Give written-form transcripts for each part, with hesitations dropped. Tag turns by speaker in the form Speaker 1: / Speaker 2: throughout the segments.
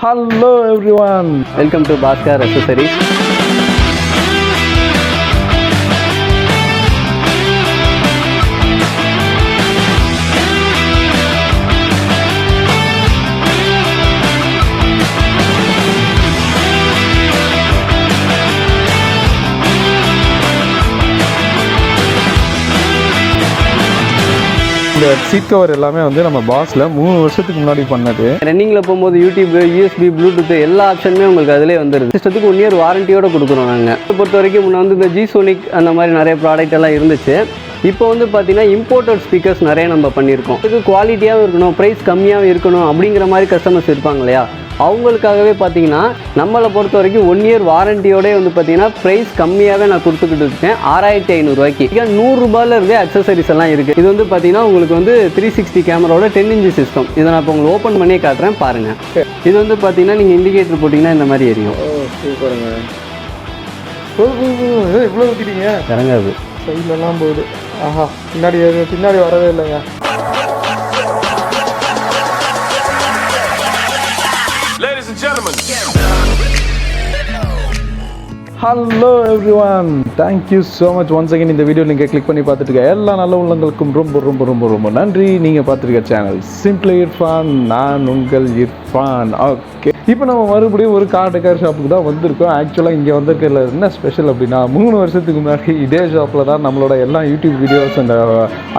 Speaker 1: Hello everyone,
Speaker 2: welcome to Bhaskar Accessories.
Speaker 1: இந்த seat cover எல்லாமே வந்து நம்ம பாஸ்ல 3 வருஷத்துக்கு முன்னாடி பண்ணது.
Speaker 2: ரன்னிங்கில் போகும்போது யூடியூப், யூஎஸ்பி, ப்ளூடூத் எல்லா ஆப்ஷனுமே உங்களுக்கு அதிலே வந்துருது. சிஸ்டத்துக்கு 1 இயர் வாரண்டியோட கொடுக்குறோம் நாங்கள். பொறுத்த வரைக்கும் முன்னே வந்து இந்த ஜிசோனிக் அந்த மாதிரி நிறைய ப்ராடக்ட் எல்லாம் இருந்துச்சு. இப்போ வந்து பார்த்தீங்கன்னா இம்போர்ட்டட் ஸ்பீக்கர்ஸ் நிறைய நம்ம பண்ணியிருக்கோம். இதுக்கு குவாலிட்டியாகவும் இருக்கணும், ப்ரைஸ் கம்மியாகவும் இருக்கணும் அப்படிங்கிற மாதிரி கஸ்டமர்ஸ் இருப்பாங்க இல்லையா, அவங்களுக்காகவே பார்த்தீங்கன்னா நம்மளை பொறுத்த வரைக்கும் 1 இயர் வாரண்டியோடய வந்து பார்த்தீங்கன்னா ப்ரைஸ் கம்மியாகவே நான் கொடுத்துக்கிட்டு இருக்கேன். 6500 இங்கே 100 ரூபாயில் இருந்தே அக்சசரிஸ் எல்லாம் இருக்குது. இது வந்து பார்த்தீங்கன்னா உங்களுக்கு வந்து 360 கேமராவோட 10 இன்ச் சிஸ்டம். இதை நான் இப்போ உங்களுக்கு ஓப்பன் பண்ணியே காட்டுறேன் பாருங்கள். இது வந்து பார்த்தீங்கன்னா நீங்கள் இண்டிகேட்டர் போட்டிங்கன்னா இந்த மாதிரி எரியும்.
Speaker 1: சூப்பருங்க. எவ்வளோ ஊற்றிட்டீங்க?
Speaker 2: இறங்காது,
Speaker 1: சைட்லலாம் போகுது. ஆஹா, பின்னாடி வரவே இல்லைங்க. Hello everyone, thank you so much once again. இந்த வீடியோ நீங்கள் கிளிக் பண்ணி பார்த்துட்டு எல்லா நல்ல உள்ளங்களுக்கும் ரொம்ப ரொம்ப ரொம்ப ரொம்ப நன்றி. நீங்கள் பார்த்துருக்க சேனல் சிம்பிளி இர்ஃபான், நான் உங்கள் இர்ஃபான். ஓகே, இப்போ நம்ம மறுபடியும் ஒரு கார் டெக்கார் ஷாப்புக்கு தான் வந்திருக்கோம். ஆக்சுவலாக இங்கே வந்திருக்கல என்ன ஸ்பெஷல் அப்படின்னா, 3 வருஷத்துக்கு முன்னாடி இதே ஷாப்பில் தான் நம்மளோட எல்லா யூடியூப் வீடியோஸ், அந்த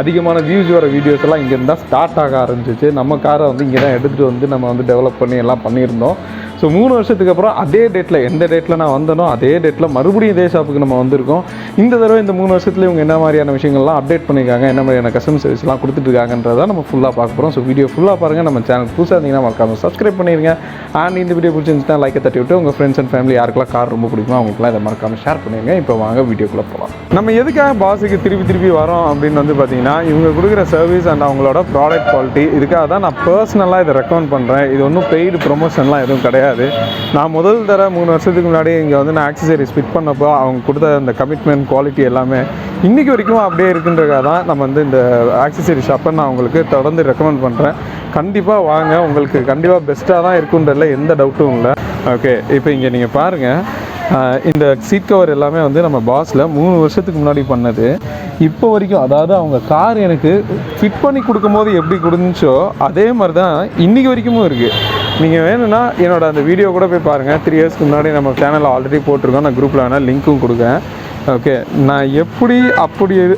Speaker 1: அதிகமான வியூஸ் வர வீடியோஸ் எல்லாம் இங்கேருந்து தான் ஸ்டார்ட் ஆக ஆரம்பிச்சிச்சு. நம்ம காரை வந்து இங்கே தான் எடுத்துகிட்டு வந்து நம்ம வந்து டெவலப் பண்ணி எல்லாம் பண்ணியிருந்தோம். ஸோ 3 வருஷத்துக்கு அப்புறம் அதே டேட்டில், எந்த டேட்டில் நான் வந்தனோ அதே டேட்டில் மறுபடியும் இதே ஷாப்புக்கு நம்ம வந்திருக்கோம். இந்த தடவை இந்த 3 வருஷத்துல இவங்க என்ன மாதிரியான விஷயங்கள்லாம் அப்டேட் பண்ணியிருக்காங்க, என்ன மாதிரியான கஸ்டமர் சர்வீஸ்லாம் கொடுத்துட்ருக்காங்கன்றதை நம்ம ஃபுல்லாக பார்க்க போகிறோம். ஸோ வீடியோ ஃபுல்லாக பாருங்கள். நம்ம சேனல் புதுசாக இருந்தீங்கன்னா மறக்காமல் சப்ஸ்கிரைப் பண்ணிடுங்க. அண்ட் இந்த வீடியோ பிடிச்சிருந்துச்சுன்னா லைக்கை தட்டி விட்டு உங்கள் ஃப்ரெண்ட்ஸ் அண்ட் ஃபேமிலி யாருக்கெல்லாம் கார் ரொம்ப பிடிக்குமோ அவங்களுக்குலாம் இதை மறக்காமல் ஷேர் பண்ணிடுங்க. இப்போ வாங்க வீடியோக்குள்ளே போகலாம். நம்ம எதுக்காக பாஸுக்கு திருப்பி வரோம் அப்படின்னு வந்து பார்த்தீங்கன்னா, இவங்க கொடுக்குற சர்வீஸ் அண்ட் அவங்களோட ப்ராடக்ட் குவாலிட்டி, இதுக்காக தான் நான் பர்சனலாக இதை ரெக்கமெண்ட் பண்ணுறேன். இது ஒன்றும் பெய்டு ப்ரொமோஷன்லாம் எதுவும் கிடையாது. நான் முதல் தடவை 3 வருஷத்துக்கு முன்னாடி இங்கே வந்து நான் ஆக்சசரிஸ் ஃபிட் பண்ணப்போ அவங்க கொடுத்த அந்த கமிட்மெண்ட், குவாலிட்டி எல்லாமே இன்றைக்கி வரைக்கும் அப்படியே இருக்குன்றதுக்காக தான் நம்ம வந்து இந்த ஆக்சசரி ஷாப்பை நான் உங்களுக்கு தொடர்ந்து ரெக்கமெண்ட் பண்ணுறேன். கண்டிப்பாக வாங்க, உங்களுக்கு கண்டிப்பாக பெஸ்ட்டாக தான் இருக்குன்றதுல எந்த டவுட்டும் இல்லை. ஓகே, இப்போ இங்கே நீங்கள் பாருங்கள், இந்த சீட் கவர் எல்லாமே வந்து நம்ம பாஸில் 3 வருஷத்துக்கு முன்னாடி பண்ணது. இப்போ வரைக்கும், அதாவது அவங்க கார் எனக்கு ஃபிட் பண்ணி கொடுக்கும்போது எப்படி கொடுந்துச்சோ அதே மாதிரி தான் இன்றைக்கி வரைக்கும் இருக்குது. நீங்கள் வேணும்னா என்னோட அந்த வீடியோ கூட போய் பாருங்கள். 3 இயர்ஸ்க்கு முன்னாடி நம்ம சேனலில் ஆல்ரெடி போட்டிருக்கோம். நான் குரூப்பில் வேணால் லிங்க்கும் கொடுக்கேன். ஓகே, நான்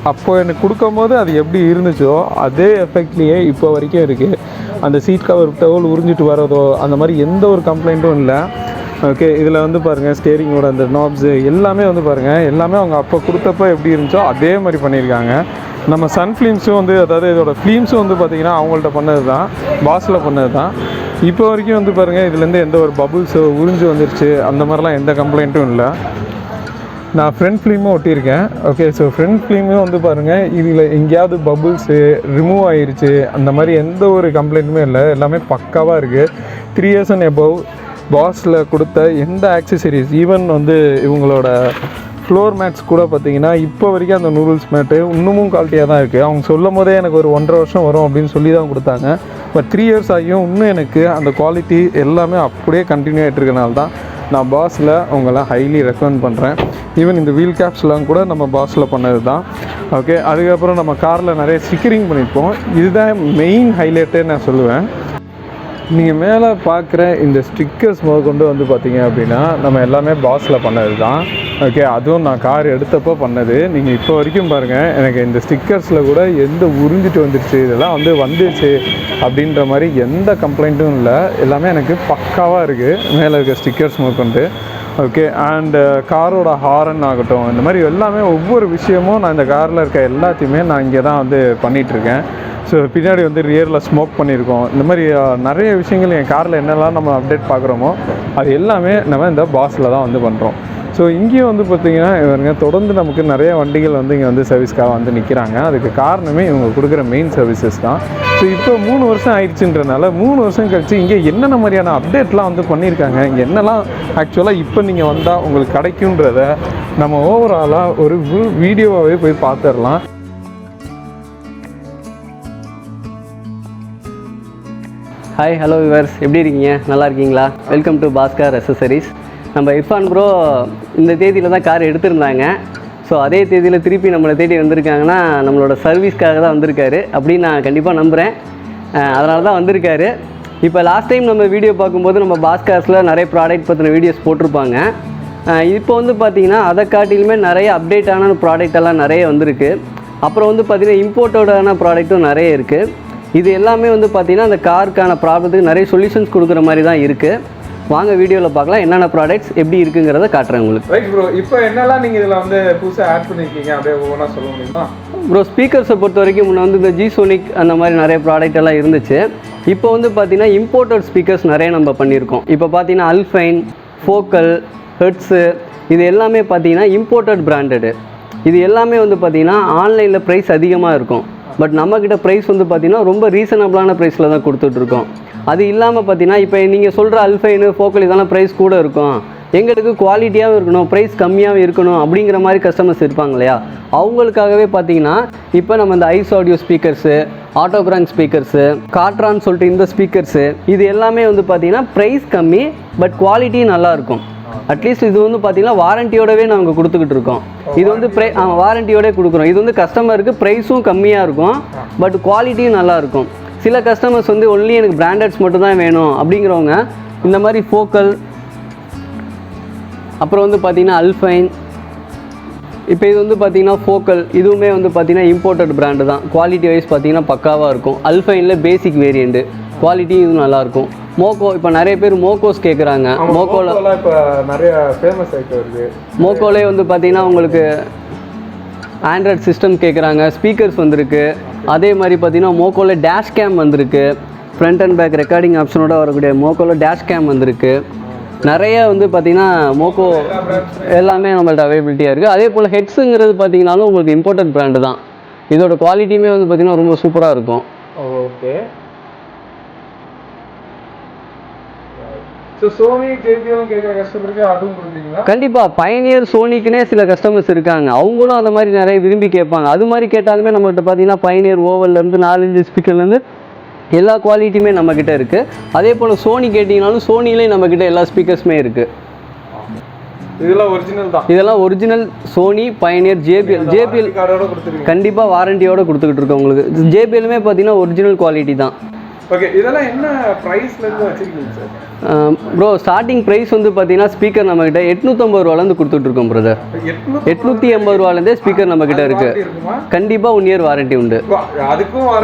Speaker 1: அப்போ எனக்கு கொடுக்கும்போது அது எப்படி இருந்துச்சோ அதே எஃபெக்ட்லேயே இப்போ வரைக்கும் இருக்குது. அந்த சீட் கவர் தோல் உறிஞ்சிட்டு வரதோ அந்த மாதிரி எந்த ஒரு கம்ப்ளைண்ட்டும் இல்லை. ஓகே, இதில் வந்து பாருங்கள், ஸ்டேரிங்கோட அந்த நாப்ஸு எல்லாமே வந்து பாருங்கள், எல்லாமே அவங்க அப்போ கொடுத்தப்போ எப்படி இருந்துச்சோ அதே மாதிரி பண்ணியிருக்காங்க. நம்ம சன் ஃபிலிம்ஸும் வந்து, அதாவது இதோட ஃபிலிம்ஸும் வந்து பார்த்திங்கன்னா அவங்கள்ட்ட பண்ணது தான், பாஸில் பண்ணது தான். இப்போ வரைக்கும் வந்து பாருங்கள், இதுலேருந்து எந்த ஒரு பபுள்ஸோ உறிஞ்சு வந்துருச்சு அந்த மாதிரிலாம் எந்த கம்ப்ளைண்ட்டும் இல்லை. நான் ஃப்ரண்ட் ஃபிலிமும் ஒட்டியிருக்கேன். ஓகே, ஸோ ஃப்ரண்ட் ஃபிலிமும் வந்து பாருங்கள், இதில் எங்கேயாவது பபுள்ஸு ரிமூவ் ஆகிருச்சு அந்த மாதிரி எந்த ஒரு கம்ப்ளைண்ட்டுமே இல்லை. எல்லாமே பக்காவாக இருக்குது. 3 இயர்ஸ் அண்ட் எபவ் பாஸில் கொடுத்த எந்த ஆக்சசரிஸ், ஈவன் வந்து இவங்களோட ஃப்ளோர் மேட்ஸ் கூட பார்த்திங்கன்னா இப்போ வரைக்கும் அந்த நூடுல்ஸ் மேட்டு இன்னமும் குவாலிட்டியாக தான் இருக்குது. அவங்க சொல்லும் போதே எனக்கு ஒரு 1.5 வருஷம் வரும் அப்படின்னு சொல்லி தான் கொடுத்தாங்க. பட் 3 இயர்ஸ் ஆகியும் இன்னும் எனக்கு அந்த குவாலிட்டி எல்லாமே அப்படியே கண்டினியூ ஆகிட்டு இருக்கனால தான் நான் பாஸில் உங்களை ஹைலி ரெக்கமெண்ட் பண்ணுறேன். ஈவன் இந்த வீல் கேப்ஸ்லாம் கூட நம்ம பாஸில் பண்ணது தான். ஓகே, அதுக்கப்புறம் நம்ம காரில் நிறைய ஸ்டிக்கரிங் பண்ணியிருப்போம். இதுதான் மெயின் ஹைலைட்டே நான் சொல்லுவேன். நீங்கள் மேலே பார்க்குற இந்த ஸ்டிக்கர்ஸ் கொண்டு வந்து பார்த்தீங்க அப்படின்னா நம்ம எல்லாமே பாஸில் பண்ணது தான். ஓகே, அதுவும் நான் கார் எடுத்தப்போ பண்ணது. நீங்கள் இப்போ வரைக்கும் பாருங்கள், எனக்கு இந்த ஸ்டிக்கர்ஸில் கூட எந்த உறிஞ்சிட்டு வந்துடுச்சு, இதெல்லாம் வந்துடுச்சு அப்படின்ற மாதிரி எந்த கம்ப்ளைண்ட்டும் இல்லை. எல்லாமே எனக்கு பக்காவாக இருக்குது மேலே இருக்க ஸ்டிக்கர்ஸ் கொண்டு. ஓகே, அண்டு காரோட ஹாரன் ஆகட்டும், இந்த மாதிரி எல்லாமே ஒவ்வொரு விஷயமும் நான் இந்த காரில் இருக்க எல்லாத்தையுமே நான் இங்கே தான் வந்து பண்ணிகிட்ருக்கேன். ஸோ பின்னாடி வந்து ரியரில் ஸ்மோக் பண்ணியிருக்கோம். இந்த மாதிரி நிறைய விஷயங்கள் என் காரில் என்னெல்லாம் நம்ம அப்டேட் பார்க்குறோமோ அது எல்லாமே நம்ம இந்த பாஸில் தான் வந்து பண்ணுறோம். ஸோ இங்கேயும் வந்து பார்த்திங்கன்னா இவங்க தொடர்ந்து நமக்கு நிறைய வண்டிகள் வந்து இங்கே வந்து சர்வீஸ்க்காக வந்து நிற்கிறாங்க. அதுக்கு காரணமே இவங்க கொடுக்குற மெயின் சர்வீசஸ் தான். ஸோ இப்போ 3 வருஷம் ஆயிடுச்சுன்றனால 3 வருஷம் கழிச்சு இங்கே என்னென்ன மாதிரியான அப்டேட்லாம் வந்து பண்ணியிருக்காங்க, இங்கே என்னெல்லாம் ஆக்சுவலாக இப்போ நீங்கள் வந்தால் உங்களுக்கு கிடைக்குன்றத நம்ம ஓவராலாக ஒரு வீடியோவாகவே போய் பார்த்துடலாம்.
Speaker 2: ஹாய் ஹலோ விவர்ஸ், எப்படி இருக்கீங்க? நல்லா இருக்கீங்களா? Welcome to Bhaskar accessories. நம்ம இர்ஃபான் ப்ரோ இந்த தேதியில் தான் கார் எடுத்திருந்தாங்க. ஸோ அதே தேதியில் திருப்பி நம்மளை தேடி வந்திருக்காங்கன்னா நம்மளோட சர்வீஸ்க்காக தான் வந்திருக்காரு அப்படின்னு நான் கண்டிப்பாக நம்புகிறேன். அதனால தான் வந்திருக்காரு. இப்போ லாஸ்ட் டைம் நம்ம வீடியோ பார்க்கும்போது நம்ம பாஸ்கர்ஸில் நிறைய ப்ராடக்ட் பற்றின வீடியோஸ் போட்டிருப்பாங்க. இப்போ வந்து பார்த்திங்கன்னா அதை காட்டிலுமே நிறைய அப்டேட்டான ப்ராடக்ட் எல்லாம் நிறைய வந்திருக்கு. அப்புறம் வந்து பார்த்திங்கன்னா இம்போர்ட்டோடான ப்ராடக்ட்டும் நிறைய இருக்குது. இது எல்லாமே வந்து பார்த்திங்கன்னா அந்த காருக்கான ப்ராப்ளத்துக்கு நிறைய சொல்யூஷன்ஸ் கொடுக்குற மாதிரி தான் இருக்குது. வாங்க வீடியோவில் பார்க்கலாம் என்னென்ன ப்ராடக்ட்ஸ் எப்படி இருக்குங்கிறத காட்டுறேன் உங்களுக்கு.
Speaker 1: ரைட் ப்ரோ, இப்போ என்னெல்லாம் நீங்கள் இதில் வந்து புதுசாக ஆட் பண்ணியிருக்கீங்க அப்படியே ஒவ்வொன்றா சொல்ல முடியுமா?
Speaker 2: ப்ரோ ஸ்பீக்கர்ஸை பொறுத்த வரைக்கும் முன்னே வந்து இந்த ஜிசோனிக் அந்த மாதிரி நிறைய ப்ராடக்ட் எல்லாம் இருந்துச்சு. இப்போ வந்து பார்த்திங்கன்னா இம்போர்ட்டட் ஸ்பீக்கர்ஸ் நிறைய நம்ம பண்ணியிருக்கோம். இப்போ பார்த்திங்கன்னா அல்ஃபைன், ஃபோக்கல், ஹெர்ட்ஸு இது எல்லாமே பார்த்திங்கன்னா இம்போர்ட்டட் பிராண்டடு. இது எல்லாமே வந்து பார்த்திங்கன்னா ஆன்லைனில் ப்ரைஸ் அதிகமாக இருக்கும். பட் நம்மக்கிட்ட ப்ரைஸ் வந்து பார்த்திங்கன்னா ரொம்ப ரீசனபிளான ப்ரைஸில் தான் கொடுத்துட்ருக்கோம். அது இல்லாமல் பார்த்திங்கன்னா இப்போ நீங்கள் சொல்கிற அல்ஃபைனு, ஃபோக்கல் இதெல்லாம் ப்ரைஸ் கூட இருக்கும். எங்களுக்கு குவாலிட்டியாகவும் இருக்கணும், ப்ரைஸ் கம்மியாகவும் இருக்கணும் அப்படிங்கிற மாதிரி கஸ்டமர்ஸ் இருப்பாங்க இல்லையா? அவங்களுக்காகவே பார்த்திங்கன்னா இப்போ நம்ம இந்த ஐஸ் ஆடியோ ஸ்பீக்கர்ஸு, ஆட்டோகிரான் ஸ்பீக்கர்ஸு, காட்ரான்னு சொல்லிட்டு இந்த ஸ்பீக்கர்ஸு இது எல்லாமே வந்து பார்த்திங்கன்னா ப்ரைஸ் கம்மி பட் குவாலிட்டியும் நல்லாயிருக்கும். அட்லீஸ்ட் இது வந்து பார்த்திங்கன்னா வாரண்டியோடவே நாங்கள் கொடுத்துக்கிட்டு இருக்கோம். இது வந்து வாரண்டியோடவே கொடுக்குறோம். இது வந்து கஸ்டமருக்கு ப்ரைஸும் கம்மியாக இருக்கும் பட் குவாலிட்டியும் நல்லாயிருக்கும். சில கஸ்டமர்ஸ் வந்து ஒன்லி எனக்கு பிராண்டட்ஸ் மட்டும் தான் வேணும் அப்படிங்கிறவங்க இந்த மாதிரி ஃபோக்கல், அப்புறம் வந்து பார்த்திங்கன்னா அல்ஃபைன், இப்போ இது வந்து பார்த்திங்கன்னா ஃபோக்கல் இதுவுமே வந்து பார்த்திங்கன்னா இம்போர்ட்டட் பிராண்டு தான். குவாலிட்டி வைஸ் பார்த்திங்கன்னா பக்காவாக இருக்கும். அல்ஃபைனில் பேசிக் வேரியண்ட்டு, குவாலிட்டி இதுவும் நல்லாயிருக்கும். மோக்கோ இப்போ நிறைய பேர் மோக்கோஸ் கேட்குறாங்க. மோக்கோவில்
Speaker 1: இப்போ நிறைய ஃபேமஸ் ஆகிட்டு வருது.
Speaker 2: மோக்கோலே வந்து பார்த்திங்கன்னா உங்களுக்கு ஆண்ட்ராய்ட் சிஸ்டம் கேட்குறாங்க, ஸ்பீக்கர்ஸ் வந்திருக்கு. அதே மாதிரி பார்த்திங்கன்னா மோக்கோவில் டேஷ் கேம் வந்திருக்கு. ஃப்ரண்ட் அண்ட் பேக் ரெக்கார்டிங் ஆப்ஷனோட வரக்கூடிய மோக்கோவில் டேஷ் கேம் வந்திருக்கு. நிறைய வந்து பார்த்திங்கன்னா மோக்கோ எல்லாமே நம்மள்ட்ட அவைலபிலிட்டியாக இருக்குது. அதே போல் ஹெட்ஸுங்கிறது பார்த்திங்கனாலும் உங்களுக்கு இம்போர்ட்டட் பிராண்டு தான். இதோட குவாலிட்டியுமே வந்து பார்த்திங்கன்னா ரொம்ப சூப்பராக இருக்கும்.
Speaker 1: ஓகே. ஸோ சோனி, ஜேபிஎல் கேட்குற கஸ்டமருக்கு அதுவும் கொடுக்குறீங்களா? கண்டிப்பாக. பயனியர், சோனிக்குனே சில கஸ்டமர்ஸ் இருக்காங்க. அவங்களும் அந்த மாதிரி நிறைய விரும்பி கேட்பாங்க. அது மாதிரி கேட்டாலுமே நம்மகிட்ட பார்த்தீங்கன்னா பயனியர் ஓவல்லேருந்து 4 ஸ்பீக்கர்லேருந்து எல்லா குவாலிட்டியுமே நம்மக்கிட்ட இருக்குது. அதே போல் சோனி கேட்டிங்கனாலும் சோனிலேயும் நம்மக்கிட்ட எல்லா ஸ்பீக்கர்ஸுமே இருக்குது. இதெல்லாம் ஒரிஜினல் தான். இதெல்லாம் ஒரிஜினல் சோனி, பயனியர், ஜேபிஎல் கண்டிப்பாக வாரண்டியோடு கொடுத்துக்கிட்டு இருக்கோம் உங்களுக்கு. ஜேபிஎல்லுமே பார்த்தீங்கன்னா ஒரிஜினல் குவாலிட்டி தான். ஓகே, இதெல்லாம் என்ன ப்ரைஸ்லேருந்து வச்சுருக்கீங்க சார்?
Speaker 2: ப்ரோ ஸ்டார்டிங் ப்ரைஸ் வந்து பார்த்தீங்கன்னா ஸ்பீக்கர் நம்மக்கிட்ட 850 ரூபாலேருந்து கொடுத்துட்ருக்கோம் பிரதர். 880 ரூபாலேருந்தே ஸ்பீக்கர் நம்மக்கிட்ட இருக்குது. கண்டிப்பாக 1 இயர் வாரண்ட்டி உண்டு.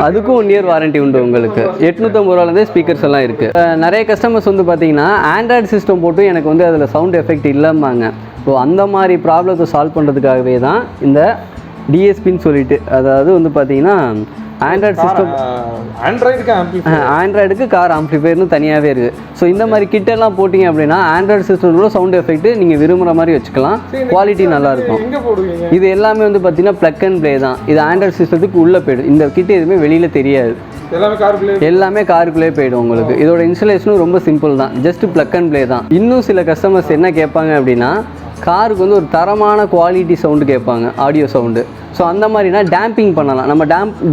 Speaker 2: அதுக்கும் 1 இயர் வாரண்ட்டி உண்டு உங்களுக்கு. 850 ரூபாலேருந்தே ஸ்பீக்கர்ஸ் எல்லாம் இருக்குது. நிறைய கஸ்டமர்ஸ் வந்து பார்த்தீங்கன்னா ஆண்ட்ராய்டு சிஸ்டம் போட்டு எனக்கு வந்து அதில் சவுண்ட் எஃபெக்ட் இல்லாமாங்க. ஸோ அந்த மாதிரி ப்ராப்ளத்தை சால்வ் பண்ணுறதுக்காகவே தான் இந்த டிஎஸ்பின்னு சொல்லிட்டு, அதாவது வந்து பார்த்தீங்கன்னா ஆண்ட்ராய்டு சிஸ்டம், ஆண்ட்ராய்டுக்கு கார் ஆம்ப்ளிஃபையர்னு தனியாகவே இருக்குது. ஸோ இந்த மாதிரி கிட்டெல்லாம் போட்டிங்க அப்படின்னா ஆண்ட்ராய்டு சிஸ்டத்தோட சவுண்ட் எஃபெக்ட் நீங்கள் விரும்புகிற மாதிரி வச்சுக்கலாம். குவாலிட்டி நல்லாயிருக்கும். இது எல்லாமே வந்து பார்த்தீங்கன்னா ப்ளக் அண்ட் ப்ளே தான். இது ஆண்ட்ராய்டு சிஸ்டத்துக்கு உள்ளே போய்டும். இந்த கிட்ட எதுவுமே வெளியில் தெரியாது. எல்லாமே காருக்குள்ளே போய்டும் உங்களுக்கு. இதோட இன்ஸ்டலேஷனும் ரொம்ப சிம்பிள் தான். ஜஸ்ட் ப்ளக் அண்ட் ப்ளே தான். இன்னும் சில கஸ்டமர்ஸ் என்ன கேட்பாங்க அப்படின்னா காருக்கு வந்து ஒரு தரமான குவாலிட்டி சவுண்டு கேட்பாங்க, ஆடியோ சவுண்டு. ஸோ அந்த மாதிரினா டேம்பிங் பண்ணலாம். நம்ம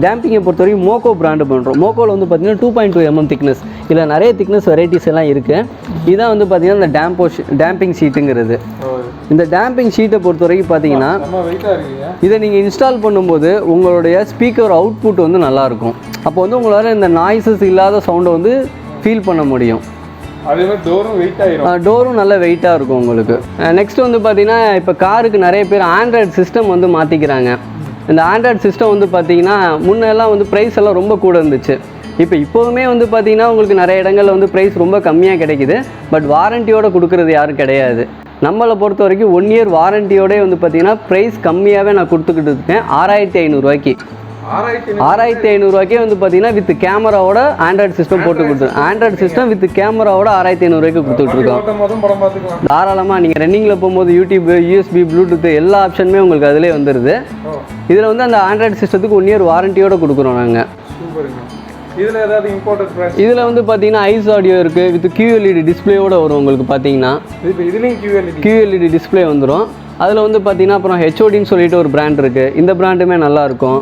Speaker 2: டேம்பிங்கை பொறுத்த வரைக்கும் மோக்கோ பிராண்டு பண்ணுறோம். மோக்கோவில் வந்து பார்த்திங்கன்னா 2.2 mm திக்னஸ். இதில் நிறைய திக்னஸ் வெரைட்டிஸ் எல்லாம் இருக்குது. இதான் வந்து பார்த்திங்கன்னா இந்த டேம்பிங் ஷீட்டுங்கிறது. இந்த டேம்பிங் ஷீட்டை பொறுத்த வரைக்கும் பார்த்தீங்கன்னா இதை நீங்கள் இன்ஸ்டால் பண்ணும்போது உங்களுடைய ஸ்பீக்கர் அவுட்புட் வந்து நல்லாயிருக்கும். அப்போ வந்து உங்களால் இந்த நாய்ஸஸ் இல்லாத சவுண்டை வந்து ஃபீல் பண்ண முடியும். டோரும் நல்ல வெயிட்டாக இருக்கும் உங்களுக்கு. நெக்ஸ்ட் வந்து பார்த்தீங்கன்னா இப்போ காருக்கு நிறைய பேர் ஆண்ட்ராய்டு சிஸ்டம் வந்து மாற்றிக்கிறாங்க. இந்த ஆண்ட்ராய்டு சிஸ்டம் வந்து பார்த்தீங்கன்னா முன்னெல்லாம் வந்து ப்ரைஸ் எல்லாம் ரொம்ப கூட இருந்துச்சு. இப்போவுமே வந்து பார்த்தீங்கன்னா உங்களுக்கு நிறைய இடங்களில் வந்து ப்ரைஸ் ரொம்ப கம்மியாக கிடைக்குது. பட் வாரண்டியோடு கொடுக்குறது யாரும் கிடையாது. நம்மளை பொறுத்த வரைக்கும் 1 இயர் வாரண்டியோடே வந்து பார்த்தீங்கன்னா ப்ரைஸ் கம்மியாகவே நான் கொடுத்துக்கிட்டு இருக்கேன். 6500 ரூபாய்க்கு. 6500 ரூபாய்க்கே வந்து பார்த்தீங்கன்னா வித் கேமராவோட ஆண்ட்ராய்டு சிஸ்டம் போட்டு கொடுத்துருக்கோம். ஆண்ட்ராய்டு சிஸ்டம் வித் கேமராவோட 6500 ரூபாய்க்கு கொடுத்துட்ருக்கோம். தாராளமாக நீங்கள் ரன்னிங்கில் போகும்போது யூடியூப், யூஎஸ்பி, ப்ளூடூத் எல்லா ஆப்ஷனுமே உங்களுக்கு அதிலே வந்துடுது. இதில் வந்து அந்த ஆண்ட்ராய்டு சிஸ்டத்துக்கு 1 இயர் வாரண்டியோடு கொடுக்குறோம் நாங்கள். இதில் வந்து பார்த்தீங்கன்னா ஐஸ் ஆடியோ இருக்குது. வித் QLED டிஸ்பிளேயோடு வரும் உங்களுக்கு. பார்த்தீங்கன்னா QLED டிஸ்பிளே வந்துடும். அதில் வந்து பார்த்தீங்கன்னா அப்புறம் HODன்னு சொல்லிட்டு ஒரு பிராண்ட் இருக்குது. இந்த பிராண்டுமே நல்லாயிருக்கும்.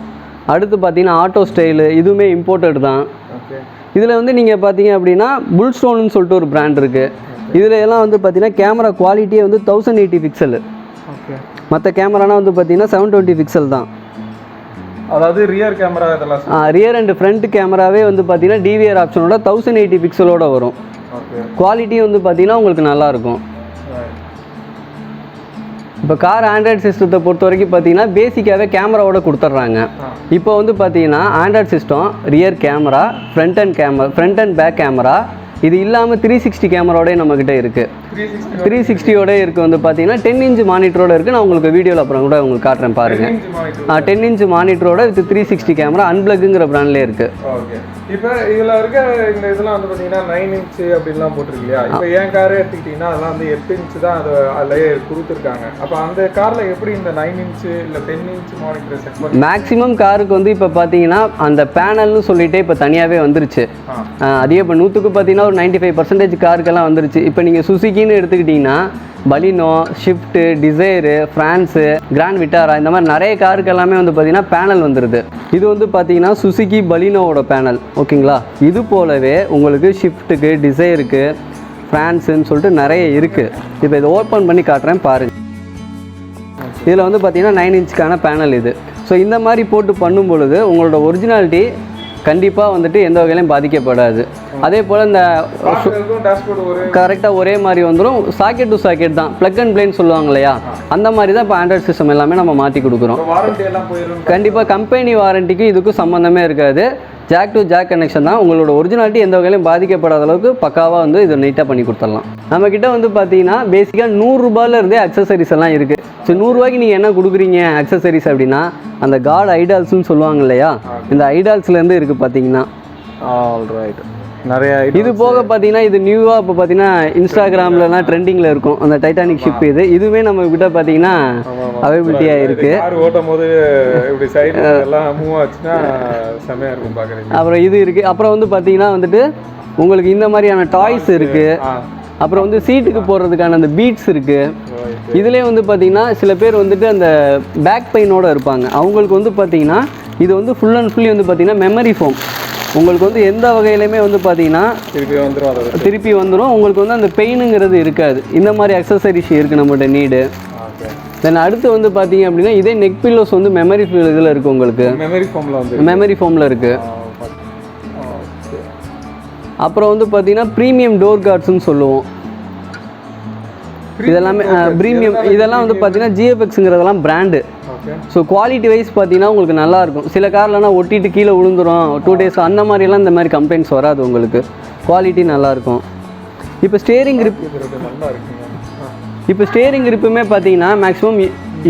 Speaker 2: அடுத்து பார்த்தீங்கன்னா ஆட்டோ ஸ்டைலு, இதுவுமே இம்போர்ட்டட் தான். இதில் வந்து நீங்கள் பார்த்தீங்க அப்படின்னா புல்ஸ்டோன்னு சொல்லிட்டு ஒரு பிராண்ட் இருக்குது. இதில் எல்லாம் வந்து பார்த்தீங்கன்னா கேமரா குவாலிட்டியே வந்து 1080 பிக்சல்.
Speaker 1: ஓகே.
Speaker 2: மற்ற கேமரானா வந்து பார்த்தீங்கன்னா 720 பிக்சல் தான்.
Speaker 1: அதாவது ரியர் கேமரா இதெல்லாம்
Speaker 2: ரியர் அண்ட் ஃப்ரண்ட் கேமராவே வந்து பார்த்தீங்கன்னா டிவிஆர் ஆப்ஷனோட 1080 பிக்சலோட வரும்.
Speaker 1: ஓகே.
Speaker 2: குவாலிட்டியும் வந்து பார்த்தீங்கன்னா உங்களுக்கு நல்லாயிருக்கும். இப்போ கார் ஆண்ட்ராய்டு சிஸ்டத்தை பொறுத்த வரைக்கும் பார்த்தீங்கன்னா பேசிக்காகவே கேமராவோட கொடுத்துட்றாங்க. இப்போ வந்து பார்த்தீங்கன்னா android system rear camera, front and back camera, இது இல்லாமல் 360 கேமராவோடய நம்மக்கிட்ட இருக்குது. 360ஓட இருக்குது வந்து பார்த்தீங்கன்னா 10 இன்ச் மானிட்டரோட இருக்குது. நான் உங்களுக்கு வீடியோவில் அப்புறம் கூட உங்களுக்கு காட்டுறேன் பாருங்கள். 10 இன்ச் மானிட்டரோட வித் 360 கேமரா அன்பிளக்குங்கிற பிராண்ட்லேயே இருக்குது.
Speaker 1: ஓகே. இப்போ இதில் இருக்க இந்த இதெல்லாம் வந்து பார்த்தீங்கன்னா 9 இன்ச்சு அப்படின்லாம் போட்டிருக்கு இல்லையா? இப்போ என் காரே எடுத்துக்கிட்டிங்கன்னா அதெல்லாம் வந்து 8 இன்ச்சு தான் அதிலேயே கொடுத்துருக்காங்க. அப்போ அந்த காரில் எப்படி இந்த 9 இன்ச்சு இல்லை 10 இன்ச் மானிட்டர் செட் பண்ணி
Speaker 2: மேக்ஸிமம் காருக்கு வந்து இப்போ பார்த்தீங்கன்னா அந்த பேனல்னு சொல்லிட்டு இப்போ தனியாகவே வந்துருச்சு. அதே இப்போ 100க்கு பார்த்தீங்கன்னா ஒரு 95% காருக்கெல்லாம் வந்துருச்சு. இப்போ நீங்கள் சுசுக்கின்னு எடுத்துக்கிட்டிங்கன்னா Baleno, Swift, Dzire, Fronx, Grand Vitara இந்த மாதிரி நிறைய காருக்கு எல்லாமே வந்து பார்த்தீங்கன்னா பேனல் வந்துடுது. இது வந்து பார்த்தீங்கன்னா சுசுக்கி பலினோவோட பேனல். ஓகேங்களா? இது போலவே உங்களுக்கு ஷிஃப்ட்டுக்கு, டிசைருக்கு, ஃப்ரான்ஸுன்னு சொல்லிட்டு நிறைய இருக்குது. இப்போ இதை ஓப்பன் பண்ணி காட்டுறேன் பாருங்கள். இதில் வந்து பார்த்தீங்கன்னா 9 இன்ச்சுக்கான பேனல் இது. ஸோ இந்த மாதிரி போட்டு பண்ணும் பொழுது உங்களோட ஒரிஜினாலிட்டி கண்டிப்பாக வந்துட்டு எந்த வகையிலையும் பாதிக்கப்படாது. அதே போல் இந்த கரெக்டாக ஒரே மாதிரி வந்துடும். சாக்கெட் டு சாக்கெட் தான், ப்ளக் அண்ட் பிளேன்னு சொல்லுவாங்க இல்லையா? அந்த மாதிரி தான் இப்போ ஆண்ட்ராய்டு சிஸ்டம் எல்லாமே நம்ம மாற்றி கொடுக்குறோம். கண்டிப்பாக கம்பெனி வாரண்டிக்கு இதுக்கும் சம்மந்தமே இருக்காது. ஜாக் டு ஜாக் கனெக்ஷன் தான். உங்களோட ஒரிஜினாலிட்டி எந்த வகையிலையும் பாதிக்கப்படாத அளவுக்கு பக்காவாக வந்து இதை நீட்டாக பண்ணி கொடுத்துடலாம். நம்மக்கிட்ட வந்து பார்த்தீங்கன்னா பேசிக்காக 100 ரூபாயிலேருந்தே அக்சசரிஸ் எல்லாம் இருக்குது. ஸோ 100 ரூபாய்க்கு நீங்கள் என்ன கொடுக்குறீங்க அக்சசரிஸ் அப்படின்னா அந்த காட் ஐடால்ஸ்னு சொல்லுவாங்க இல்லையா? இந்த ஐடால்ஸ்லேருந்து இருக்குது பார்த்தீங்கன்னா. ஆல்ரைட். நிறைய இது போக பார்த்தீங்கன்னா இது நியூவாக இப்போ பார்த்தீங்கன்னா இன்ஸ்டாகிராம்லலாம் ட்ரெண்டிங்கில் இருக்கும் அந்த டைட்டானிக் ஷிப். இதுவுமே நம்ம கிட்ட பார்த்தீங்கன்னா அவைபிலிட்டியாக இருக்குது.
Speaker 1: ஓட்டும் போது இப்படி சைடு எல்லாம் மூவ் ஆச்சுன்னா செமையாக இருக்கும் பார்க்குறீங்க.
Speaker 2: அப்புறம் இது இருக்குது. அப்புறம் வந்து பார்த்தீங்கன்னா வந்துட்டு உங்களுக்கு இந்த மாதிரியான டாய்ஸ் இருக்குது. அப்புறம் வந்து சீட்டுக்கு போடுறதுக்கான அந்த பீட்ஸ் இருக்குது. இதுலேயே வந்து பார்த்தீங்கன்னா சில பேர் வந்துட்டு அந்த பேக் பெயினோடு இருப்பாங்க. அவங்களுக்கு வந்து பார்த்தீங்கன்னா இது வந்து ஃபுல் அண்ட் ஃபுல்லி வந்து பார்த்தீங்கன்னா மெமரி ஃபோம். உங்களுக்கு வந்து எந்த வகையிலையுமே வந்து பார்த்தீங்கன்னா திருப்பி வந்துடும். உங்களுக்கு வந்து அந்த பெயினுங்கிறது இருக்காது. இந்த மாதிரி அக்சசரிஸ் இருக்குது நம்மகிட்ட நீடு. தென் அடுத்து வந்து பார்த்தீங்க அப்படின்னா இதே நெக் பில்லோஸ் வந்து மெமரி இதில் இருக்குது. உங்களுக்கு மெமரி ஃபோமில் இருக்குது. அப்புறம் வந்து பார்த்தீங்கன்னா ப்ரீமியம் டோர் கார்ட்ஸ்ன்னு சொல்லுவோம். இதெல்லாமே ப்ரீமியம். இதெல்லாம் வந்து பார்த்தீங்கன்னா ஜிஎஃப்எக்ஸுங்கிறதெல்லாம் பிராண்டு. ஸோ குவாலிட்டி வைஸ் பார்த்தீங்கன்னா உங்களுக்கு நல்லாயிருக்கும். சில கார்லலாம் ஒட்டிட்டு கீழே விழுந்துடும் 2 days அந்த மாதிரிலாம் இந்த மாதிரி கம்ப்ளைண்ட்ஸ் வராது. உங்களுக்கு குவாலிட்டி நல்லாயிருக்கும். இப்போ ஸ்டேரிங் கிரிப்புமே பார்த்தீங்கன்னா மேக்ஸிமம்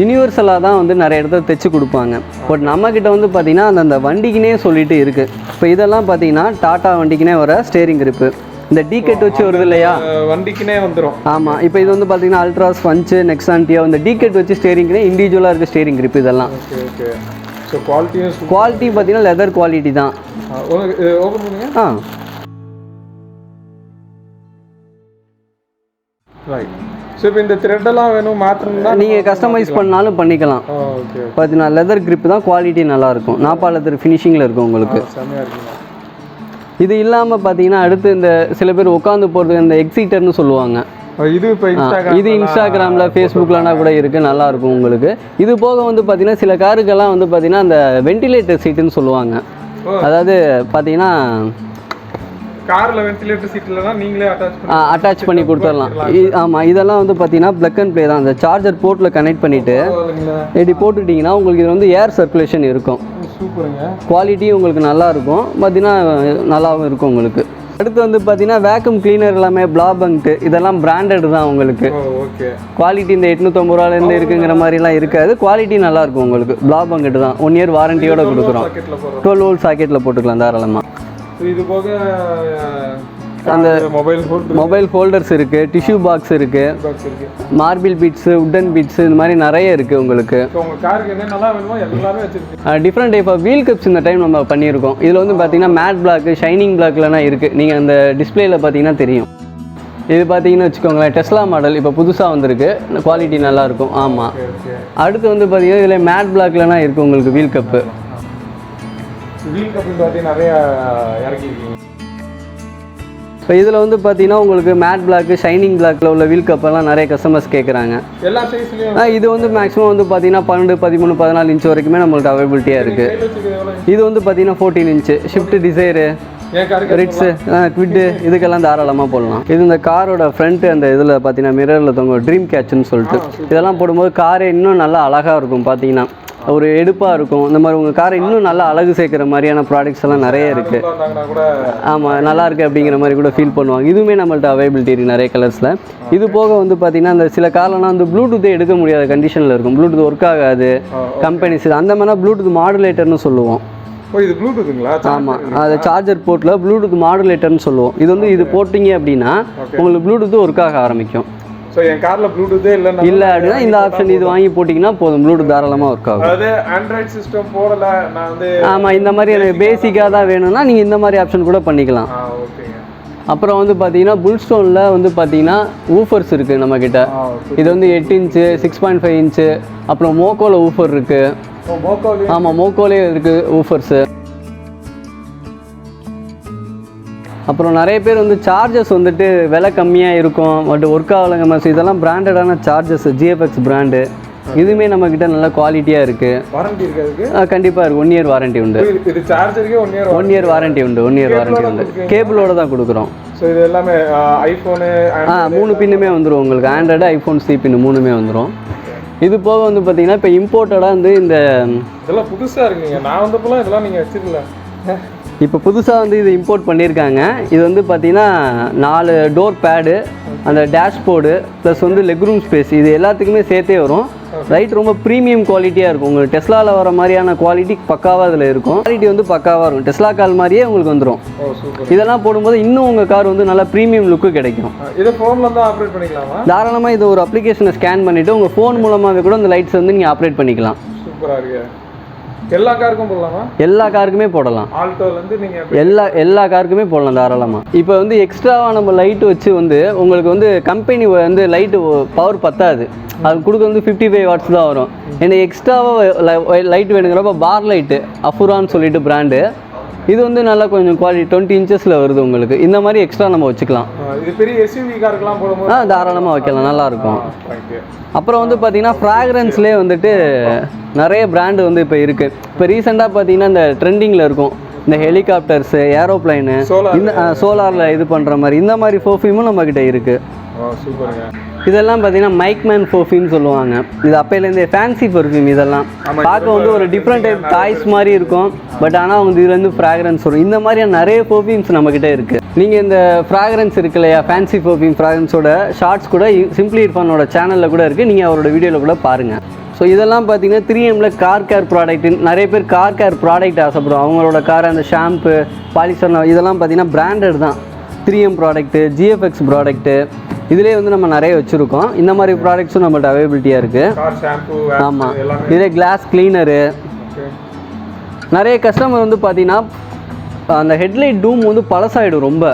Speaker 2: யூனிவர்சலாக தான் வந்து நிறைய இடத்துல தைச்சி கொடுப்பாங்க. பட் நம்மக்கிட்ட வந்து பார்த்தீங்கன்னா அந்த வண்டிக்குனே சொல்லிட்டு இருக்குது. இப்போ இதெல்லாம் பார்த்தீங்கன்னா டாட்டா வண்டிக்குனே வர ஸ்டேரிங் கிரிப்பு. இந்த டிகெட் வச்சு வருது இல்லையா?
Speaker 1: வண்டிக்குனே வந்துடும்.
Speaker 2: ஆமாம். இப்போ இது வந்து பார்த்தீங்கன்னா அல்ட்ராஸ், பஞ்சு, நெக்ஸான்டியோ இந்த டிகெட் வச்சு ஸ்டேரிங்னே இண்டிவிஜுவலாக இருக்குது ஸ்டேரிங் கிரிப். இதெல்லாம் குவாலிட்டி பார்த்தீங்கன்னா லெதர் குவாலிட்டி தான்.
Speaker 1: ஸோ இப்போ இந்த த்ரெட்டெல்லாம் வேணும் மாற்றணும்னா
Speaker 2: நீங்கள் கஸ்டமைஸ் பண்ணாலும் பண்ணிக்கலாம். பார்த்தீங்கன்னா லெதர் கிரிப் தான், குவாலிட்டி நல்லாயிருக்கும். நாப்பா லெதர் ஃபினிஷிங்கில் இருக்கும் உங்களுக்கு. இது இல்லாமல் பார்த்தீங்கன்னா அடுத்து இந்த சில பேர் உட்காந்து போகிறதுக்கு இந்த எக்ஸிட்டர்னு சொல்லுவாங்க. இது இன்ஸ்டாகிராமில் ஃபேஸ்புக்லனா கூட இருக்குது. நல்லாயிருக்கும் உங்களுக்கு. இது போக வந்து பார்த்தீங்கன்னா சில காருக்கெல்லாம் வந்து பார்த்தீங்கன்னா அந்த வென்டிலேட்டர் சீட்டுன்னு சொல்லுவாங்க. அதாவது பார்த்தீங்கன்னா
Speaker 1: கார்ல வென்டிலேட்டர் சீட்லலாம் நீங்களே
Speaker 2: அட்டாச் பண்ணி கொடுத்துடலாம். ஆமாம். இதெல்லாம் வந்து பார்த்தீங்கன்னா ப்ளக் அண்ட் ப்ளே தான். அந்த சார்ஜர் போர்ட்டில் கனெக்ட் பண்ணிவிட்டு இப்படி போட்டுட்டிங்கன்னா உங்களுக்கு இது வந்து ஏர் சர்க்குலேஷன் இருக்கும்.
Speaker 1: சூப்பருங்க.
Speaker 2: குவாலிட்டியும் உங்களுக்கு நல்லாயிருக்கும். பார்த்தீங்கன்னா நல்லாவும் இருக்கும் உங்களுக்கு. அடுத்து வந்து பார்த்தீங்கன்னா வேக்யூம் கிளீனர் எல்லாமே பிளாபங்க்ட்டு இதெல்லாம் பிராண்டட் தான் உங்களுக்கு. குவாலிட்டி இந்த 850 ரூபாயிலேருந்து இருக்குங்கிற மாதிரிலாம் இருக்காது. குவாலிட்டி நல்லாயிருக்கும் உங்களுக்கு. பிளாபங்க்ட்டு தான். 1 year வாரண்டியோடு கொடுக்குறோம். 12 volt சாக்கெட்டில் போட்டுக்கலாம் தாராளமாக.
Speaker 1: இது போக
Speaker 2: அந்த மொபைல் ஹோல்டர்ஸ் இருக்குது, டிஷ்யூ பாக்ஸ் இருக்குது, மார்பிள் பீட்ஸு, உட்டன் பீட்ஸு இந்த மாதிரி நிறைய இருக்குது உங்களுக்கு. Different type of wheel cups இந்த டைம் நம்ம பண்ணியிருக்கோம். இதில் வந்து பார்த்தீங்கன்னா மேட் பிளாக்கு, ஷைனிங் பிளாக்லாம் இருக்குது. நீங்கள் அந்த டிஸ்பிளேயில் பார்த்தீங்கன்னா தெரியும். இது பார்த்தீங்கன்னு வச்சுக்கோங்களேன் டெஸ்லா மாடல் இப்போ புதுசாக வந்திருக்கு. குவாலிட்டி நல்லாயிருக்கும். ஆமாம். அடுத்து வந்து பார்த்தீங்கன்னா இதில் மேட் பிளாக்லாம் இருக்குது உங்களுக்கு வீல் கப்பு.
Speaker 1: வீல் கப்பு பார்த்தீங்கன்னா நிறையா இறக்கிருக்கீங்க.
Speaker 2: இப்போ இதில் வந்து பார்த்தீங்கன்னா உங்களுக்கு மேட் பிளாக் ஷைனிங் பிளாக்ல உள்ள வீல் கப்பெல்லாம் நிறைய கஸ்டமர்ஸ் கேட்குறாங்க.
Speaker 1: எல்லா சைஸ்லயும்
Speaker 2: இது வந்து மேக்ஸிமம் வந்து பார்த்தீங்கன்னா 12, 13, 14 இன்ச் வரைக்குமே நம்மளுக்கு அவைலபிலிட்டியாக இருக்குது. இது வந்து பார்த்தீங்கன்னா 14 inch shift Dzire Ritz Kwid இதுக்கெல்லாம் தாராளமாக போடலாம். இது இந்த காரோட ஃப்ரண்ட் அந்த இதில் பார்த்தீங்கன்னா மிரரில் தொங்க ட்ரீம் கேட்ச்னு சொல்லிட்டு இதெல்லாம் போடும்போது காரே இன்னும் நல்லா அழகாக இருக்கும். பார்த்தீங்கன்னா ஒரு எடுப்பாக இருக்கும். இந்த மாதிரி உங்கள் காரை இன்னும் நல்லா அழகு சேர்க்குற மாதிரியான ப்ராடக்ட்ஸ் எல்லாம் நிறைய இருக்குது. ஆமாம், நல்லா இருக்குது அப்படிங்கிற மாதிரி கூட ஃபீல் பண்ணுவாங்க. இதுவுமே நம்மள்ட்ட அவைலபிலிட்டி இருக்குது நிறைய கலர்ஸில். இது போக வந்து பார்த்தீங்கன்னா அந்த சில கார்லாம் வந்து ப்ளூடூத்தே எடுக்க முடியாத கண்டிஷனில் இருக்கும். ப்ளூடூத் ஒர்க் ஆகாது கம்பெனிஸ். அந்த மாதிரினா ப்ளூடூத் மாடுலேட்டர்னு சொல்லுவோம்.
Speaker 1: இது ப்ளூடூத்துங்களா?
Speaker 2: ஆமாம், அது சார்ஜர் போர்ட்டில் ப்ளூடூத் மாடுலேட்டர்னு சொல்லுவோம். இது வந்து இது போட்டிங்க அப்படின்னா உங்களுக்கு ப்ளூடூத் ஒர்க் ஆக ஆரம்பிக்கும்.
Speaker 1: ஸோ என் காரில் ப்ளூடூத்தே
Speaker 2: இல்லை அப்படின்னா இந்த ஆப்ஷன் இது வாங்கி போட்டிங்கன்னா போதும், ப்ளூடூத் தாராளமாக ஒர்க் ஆகும்.
Speaker 1: அதாவது ஆண்ட்ராய்ட் சிஸ்டம் போடல நான் வந்து
Speaker 2: ஆமாம், இந்த மாதிரி எனக்கு பேசிக்காக தான் வேணும்னா நீங்கள் இந்த மாதிரி ஆப்ஷன் கூட பண்ணிக்கலாம்.
Speaker 1: ஓகேங்க.
Speaker 2: அப்புறம் வந்து பார்த்தீங்கன்னா புல்ஸ்டோனில் வந்து பார்த்தீங்கன்னா ஊஃபர்ஸ் இருக்குது நம்மக்கிட்ட. இது வந்து 8 இன்ச்சு 6.5 இன்ச்சு அப்புறம் மோக்கோவில் ஊஃபர் இருக்குது. ஆமாம், மோக்கோலே இருக்குது ஊஃபர்ஸு. அப்புறம் நிறைய பேர் வந்து சார்ஜஸ் வந்துட்டு விலை கம்மியாக இருக்கும் பட் ஒர்க் ஆகலைங்க மாதிரி. இதெல்லாம் பிராண்டடான சார்ஜஸ், GFX பிராண்டு. இதுவுமே நம்மக்கிட்ட நல்ல குவாலிட்டியாக இருக்குது.
Speaker 1: வாரண்டி இருக்குது?
Speaker 2: கண்டிப்பாக இருக்குது. 1 இயர் வாரண்டி உண்டு.
Speaker 1: இது சார்ஜருக்கே 1
Speaker 2: இயர் வாரண்டி உண்டு. 1 இயர் வாரண்டி உண்டு. கேபிளோட தான் கொடுக்குறோம்.
Speaker 1: ஸோ இது எல்லாமே ஐஃபோனு
Speaker 2: 3 பின்னுமே வந்துடும் உங்களுக்கு. ஆண்ட்ராய்டு, ஐஃபோன் C பின்னு 3மே வந்துடும். இது போக வந்து பார்த்தீங்கன்னா இப்போ இம்போர்ட்டடாக வந்து இந்த
Speaker 1: இதெல்லாம் புதுசாக இருக்குங்க. நான் வந்தப்போலாம் இதெல்லாம் நீங்கள் வச்சுருக்கல.
Speaker 2: இப்போ புதுசாக வந்து இது இம்போர்ட் பண்ணியிருக்காங்க. இது வந்து பார்த்தீங்கன்னா 4 டோர் பேடு, அந்த டேஷ்போர்டு ப்ளஸ் வந்து லெக் ரூம் ஸ்பேஸ், இது எல்லாத்துக்குமே சேர்த்தே வரும். லைட் ரொம்ப ப்ரீமியம் குவாலிட்டியாக இருக்கும். உங்களுக்கு டெஸ்லாவில் வர மாதிரியான குவாலிட்டி பக்காவாக அதில் இருக்கும். குவாலிட்டி வந்து பக்காவாக இருக்கும். டெஸ்லா கால் மாதிரியே உங்களுக்கு வந்துடும். இதெல்லாம் போடும்போது இன்னும் உங்கள் கார் வந்து நல்லா ப்ரீமியம் லுக்கு கிடைக்கும்.
Speaker 1: இதை ஃபோனில் தான் ஆப்ரேட் பண்ணிக்கலாமா?
Speaker 2: தாராளமாக இது ஒரு அப்ளிகேஷனை ஸ்கேன் பண்ணிவிட்டு உங்கள் ஃபோன் மூலமாகவே கூட இந்த லைட்ஸ் வந்து நீங்கள் ஆப்ரேட் பண்ணிக்கலாம்.
Speaker 1: சூப்பராக இருக்கு. எல்லா காருக்கும் போடலாமா?
Speaker 2: எல்லா காருக்குமே போடலாம்.
Speaker 1: ஆல்டோலேருந்து நீங்கள்
Speaker 2: எல்லா காருக்குமே போடலாம் தாராளமாக. இப்போ வந்து எக்ஸ்ட்ராவாக நம்ம லைட்டு வச்சு வந்து உங்களுக்கு வந்து கம்பெனி வந்து லைட்டு பவர் பத்தாது. அது கொடுக்க வந்து 55 வாட்ஸ் தான் வரும். எனக்கு எக்ஸ்ட்ராவாக லைட் வேணுங்கிறப்ப பார் லைட்டு அஃபுரான்னு சொல்லிட்டு பிராண்டு. இது வந்து நல்லா கொஞ்சம் குவாலிட்டி 20 இன்ச்சஸில் வருது உங்களுக்கு. இந்த மாதிரி எக்ஸ்ட்ரா நம்ம வச்சுக்கலாம்.
Speaker 1: இது பெரிய SUV காருக்குலாம் போடும்போது
Speaker 2: தாராளமாக வைக்கலாம், நல்லாயிருக்கும். அப்புறம் வந்து பார்த்தீங்கன்னா ஃப்ராக்ரன்ஸ்லேயே வந்துட்டு நிறைய பிராண்டு வந்து இப்போ இருக்குது. இப்போ ரீசெண்டாக பார்த்தீங்கன்னா இந்த ட்ரெண்டிங்கில் இருக்கும் இந்த ஹெலிகாப்டர்ஸு, ஏரோப்ளைனு, இந்த சோலாரில் இது பண்ணுற மாதிரி இந்த மாதிரி பர்ஃப்யூமும் நம்மக்கிட்ட இருக்குது.
Speaker 1: சூப்பருங்க.
Speaker 2: இதெல்லாம் பார்த்தீங்கன்னா மைக்மேன் பர்ஃப்யூம் சொல்லுவாங்க. இது அப்போலேருந்தே ஃபேன்சி பர்ஃப்யூம். இதெல்லாம் பார்க்க வந்து ஒரு டிஃப்ரெண்ட் டைப் டாய்ஸ் மாதிரி இருக்கும். பட் ஆனால் வந்து இதுலேருந்து ஃப்ராக்ரன்ஸ் வரும். இந்த மாதிரியான நிறைய பர்ஃப்யூம்ஸ் நம்மக்கிட்ட இருக்குது. நீங்கள் இந்த ஃப்ராக்ரன்ஸ் இருக்கு இல்லையா, ஃபேன்சி பர்ஃப்யூம் ஃப்ராக்ரன்ஸோட ஷார்ட்ஸ் கூட சிம்பிளி இர்ஃபானோட சேனலில் கூட இருக்குது. நீங்கள் அவரோட வீடியோவில் கூட பாருங்கள். ஸோ இதெல்லாம் பார்த்தீங்கன்னா 3Mல கார் கேர் ப்ராடக்ட். நிறைய பேர் கார் கேர் ப்ராடக்ட் ஆசைப்படுவோம். அவங்களோட கார் அந்த ஷாம்பு, பாலிஸ்டர் இதெல்லாம் பார்த்தீங்கன்னா பிராண்டட் தான். 3M ப்ராடக்ட்டு, GFX ப்ராடக்ட்டு, இதிலே வந்து நம்ம நிறைய வச்சுருக்கோம். இந்த மாதிரி ப்ராடக்ட்ஸும் நம்மள்ட்ட அவைலபிலிட்டியாக இருக்குது. ஆமாம், இதிலே கிளாஸ் கிளீனரு. நிறைய கஸ்டமர் வந்து பார்த்தீங்கன்னா அந்த ஹெட்லைட் டூம் வந்து பழசாயிடும் ரொம்ப.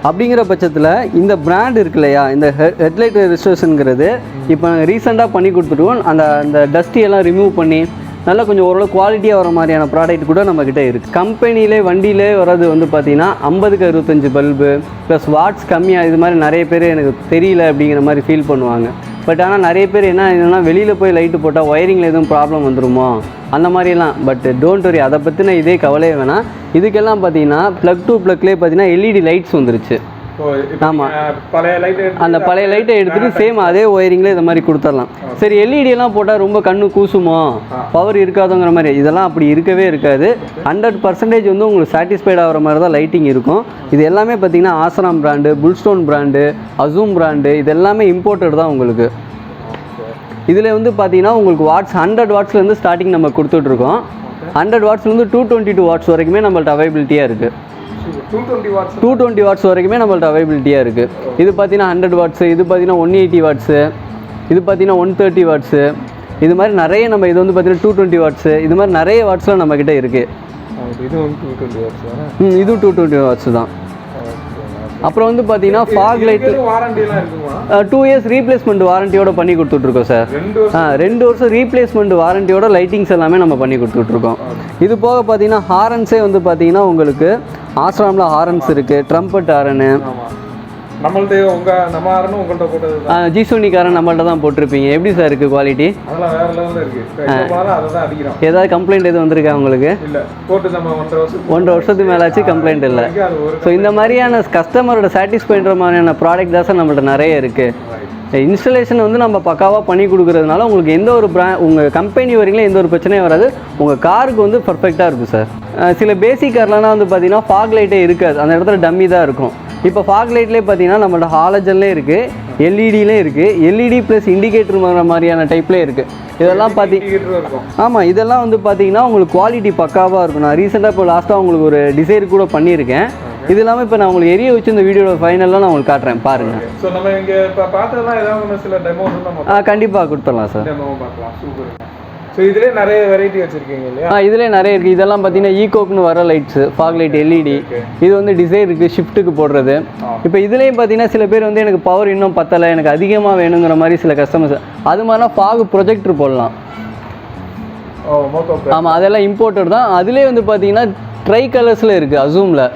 Speaker 2: அப்படிங்கிற பட்சத்தில் இந்த பிராண்ட் இருக்கு இல்லையா, இந்த ஹெட்லைட் ரெஸ்டோரேஷனுங்கிறது இப்போ நாங்கள் ரீசெண்டாக பண்ணி கொடுத்துருவோம். அந்த டஸ்டியெல்லாம் ரிமூவ் பண்ணி நல்லா கொஞ்சம் ஓரளவு குவாலிட்டியாக வர மாதிரியான ப்ராடக்ட் கூட நம்மக்கிட்ட இருக்குது. கம்பெனிலே வண்டியிலே வர்றது வந்து பார்த்திங்கன்னா 50க்கு 65 பல்பு ப்ளஸ் வாட்ஸ் கம்மியாக. இது மாதிரி நிறைய பேர் எனக்கு தெரியல அப்படிங்கிற மாதிரி ஃபீல் பண்ணுவாங்க. பட் ஆனால் நிறைய பேர் என்ன வெளியில் போய் லைட்டு போட்டால் ஒயரிங்கில் எதுவும் ப்ராப்ளம் வந்துருமோ அந்த மாதிரிலாம். பட் டோன்ட் வரி, அதை பற்றின இதே கவலையே வேணாம். இதுக்கெல்லாம் பார்த்தீங்கன்னா ப்ளக் டு ப்ளக்லேயே பார்த்தீங்கன்னா LED லைட்ஸ் வந்துருச்சு. ஆமாம், அந்த பழைய லைட்டை எடுத்துகிட்டு சேம் அதே ஒயரிங்கில் இந்த மாதிரி கொடுத்துடலாம். சரி, LED எல்லாம் போட்டால் ரொம்ப கண்ணு கூசுமோ, பவர் இருக்காதுங்கிற மாதிரி, இதெல்லாம் அப்படி இருக்கவே இருக்காது. 100% வந்து உங்களுக்கு சாட்டிஸ்ஃபைட் ஆகிற மாதிரி தான் லைட்டிங் இருக்கும். இது எல்லாமே பார்த்தீங்கன்னா ஆசராம் பிராண்டு, புல்ஸ்டோன் பிராண்டு, அசூம் பிராண்டு, இது எல்லாமே இம்போர்ட்டட் தான் உங்களுக்கு. இதில் வந்து பார்த்தீங்கன்னா உங்களுக்கு வாட்ஸ் 100 வாட்ஸ்லேருந்து ஸ்டார்டிங் நம்ம கொடுத்துட்ருக்கோம். 100 வாட்ஸ்லேருந்து 222 வாட்ஸ் வரைக்குமே நம்மள்ட்ட அவைலபிலிட்டியாக இருக்குது. 220 வாட்ஸ் வரைக்குமே நம்மள்ட்ட அவைலபிலிட்டியாக இருக்குது. இது பார்த்தீங்கன்னா 100 வாட்ஸு, இது பார்த்தீங்கன்னா 180 வாட்ஸு, இது பார்த்தீங்கன்னா 130 வாட்ஸு, இது மாதிரி நிறைய நம்ம இது வந்து பார்த்தீங்கன்னா 220 வாட்ஸு, இது மாதிரி நிறைய வாட்ஸ்லாம் நம்மக்கிட்ட இருக்குது. இதுவும் 220 வாட்ஸு தான். அப்புறம் வந்து பார்த்தீங்கன்னா ஃபாக் லைட்டு 2 இயர்ஸ் ரீப்ளேஸ்மெண்ட் வாரண்டியோட பண்ணி கொடுத்துட்ருக்கோம் சார். 2 வருஷம் ரீப்ளேஸ்மெண்ட் வாரண்டியோட லைட்டிங்ஸ் எல்லாமே நம்ம பண்ணி கொடுத்துட்ருக்கோம். இது போக பார்த்தீங்கன்னா ஹாரன்ஸே வந்து பார்த்தீங்கன்னா உங்களுக்கு ஆஸ்ட்ராமில் ஹாரன்ஸ் இருக்குது, ட்ரம்பட் ஹாரனு.
Speaker 1: நம்மள்ட்ட நம்ம ஹாரனும் உங்கள்கிட்ட போட்டது
Speaker 2: ஜிசோனிக் ஹாரன் நம்மள்ட்ட தான் போட்டிருப்பீங்க. எப்படி சார் இருக்குது குவாலிட்டி?
Speaker 1: அதெல்லாம் வேறு லெவலில் இருக்குது. அதை தான் அடிக்கிறோம்.
Speaker 2: ஏதாவது கம்ப்ளைண்ட் எதுவும் வந்திருக்கா உங்களுக்கு?
Speaker 1: இல்லை, போட்டு நம்ம 1.5
Speaker 2: வருஷத்துக்கு மேலாச்சு கம்ப்ளைண்ட் இல்லை. ஸோ இந்த மாதிரியான கஸ்டமரோட சாட்டிஸ்ஃபை பண்ணுற மாதிரியான ப்ராடக்ட் தான் சார் நம்மள்ட்ட நிறைய இருக்குது. இன்ஸ்டலேஷன் வந்து நம்ம பக்காவாக பண்ணி கொடுக்குறதுனால உங்களுக்கு எந்த ஒரு உங்கள் கம்பெனி வரீங்களா எந்த ஒரு பிரச்சனையும் வராது. உங்கள் காருக்கு வந்து பர்ஃபெக்டாக இருக்கும் சார். சில பேசிக் கார்லாம் வந்து பார்த்தீங்கன்னா ஃபாக் லைட்டே இருக்காது, அந்த இடத்துல டம்மி தான் இருக்கும். இப்போ ஃபாக் லைட்லேயே பார்த்தீங்கன்னா நம்மளோட ஹாலஜன்லேயே இருக்குது, எல்இடிலேயே இருக்குது, எல்இடி ப்ளஸ் இண்டிகேட்டர் மாதிரியான டைப்லேயே இருக்குது. இதெல்லாம் ஆமாம், இதெல்லாம் வந்து பார்த்தீங்கன்னா உங்களுக்கு குவாலிட்டி பக்காவாக இருக்கும். நான் ரீசெண்டாக இப்போ லாஸ்ட்டாக உங்களுக்கு ஒரு டிசைன் கூட பண்ணியிருக்கேன். இது இல்லாமல் இப்போ நான் உங்களுக்கு எரிய வச்சு இந்த வீடியோட ஃபைனல்லாம் நான் உங்களுக்கு காட்டுறேன் பாருங்கள்.
Speaker 1: ஸோ நம்ம இங்கே இப்போ பார்த்ததெல்லாம் ஏதாவது சில டெமோஸ் நம்ம
Speaker 2: கண்டிப்பாக கொடுத்துடலாம் சார்.
Speaker 1: டெமோ பார்க்கலாம். சூப்பர். ஸோ இதிலே நிறைய வெரைட்டி வச்சுருக்கீங்க இல்லையா?
Speaker 2: இதிலே நிறைய இருக்குது. இதெல்லாம் பார்த்தீங்கன்னா ஈகோக்குன்னு வர லைட்ஸு, ஃபாக் லைட், எல்இடி. இது வந்து டிசைர் இருக்குது, ஷிஃப்ட்டுக்கு போடுறது. இப்போ இதுலேயும் பார்த்தீங்கன்னா சில பேர் வந்து எனக்கு பவர் இன்னும் பத்தலை, எனக்கு அதிகமாக வேணுங்கிற மாதிரி சில கஸ்டமர்ஸ், அது மாதிரிலாம் ஃபாக் ப்ரொஜெக்டர் போடலாம். ஆமாம், அதெல்லாம் இம்போர்ட்டட் தான். அதுலேயே வந்து பார்த்தீங்கன்னா ட்ரை கலர்ஸில் இருக்குது அசூமில்.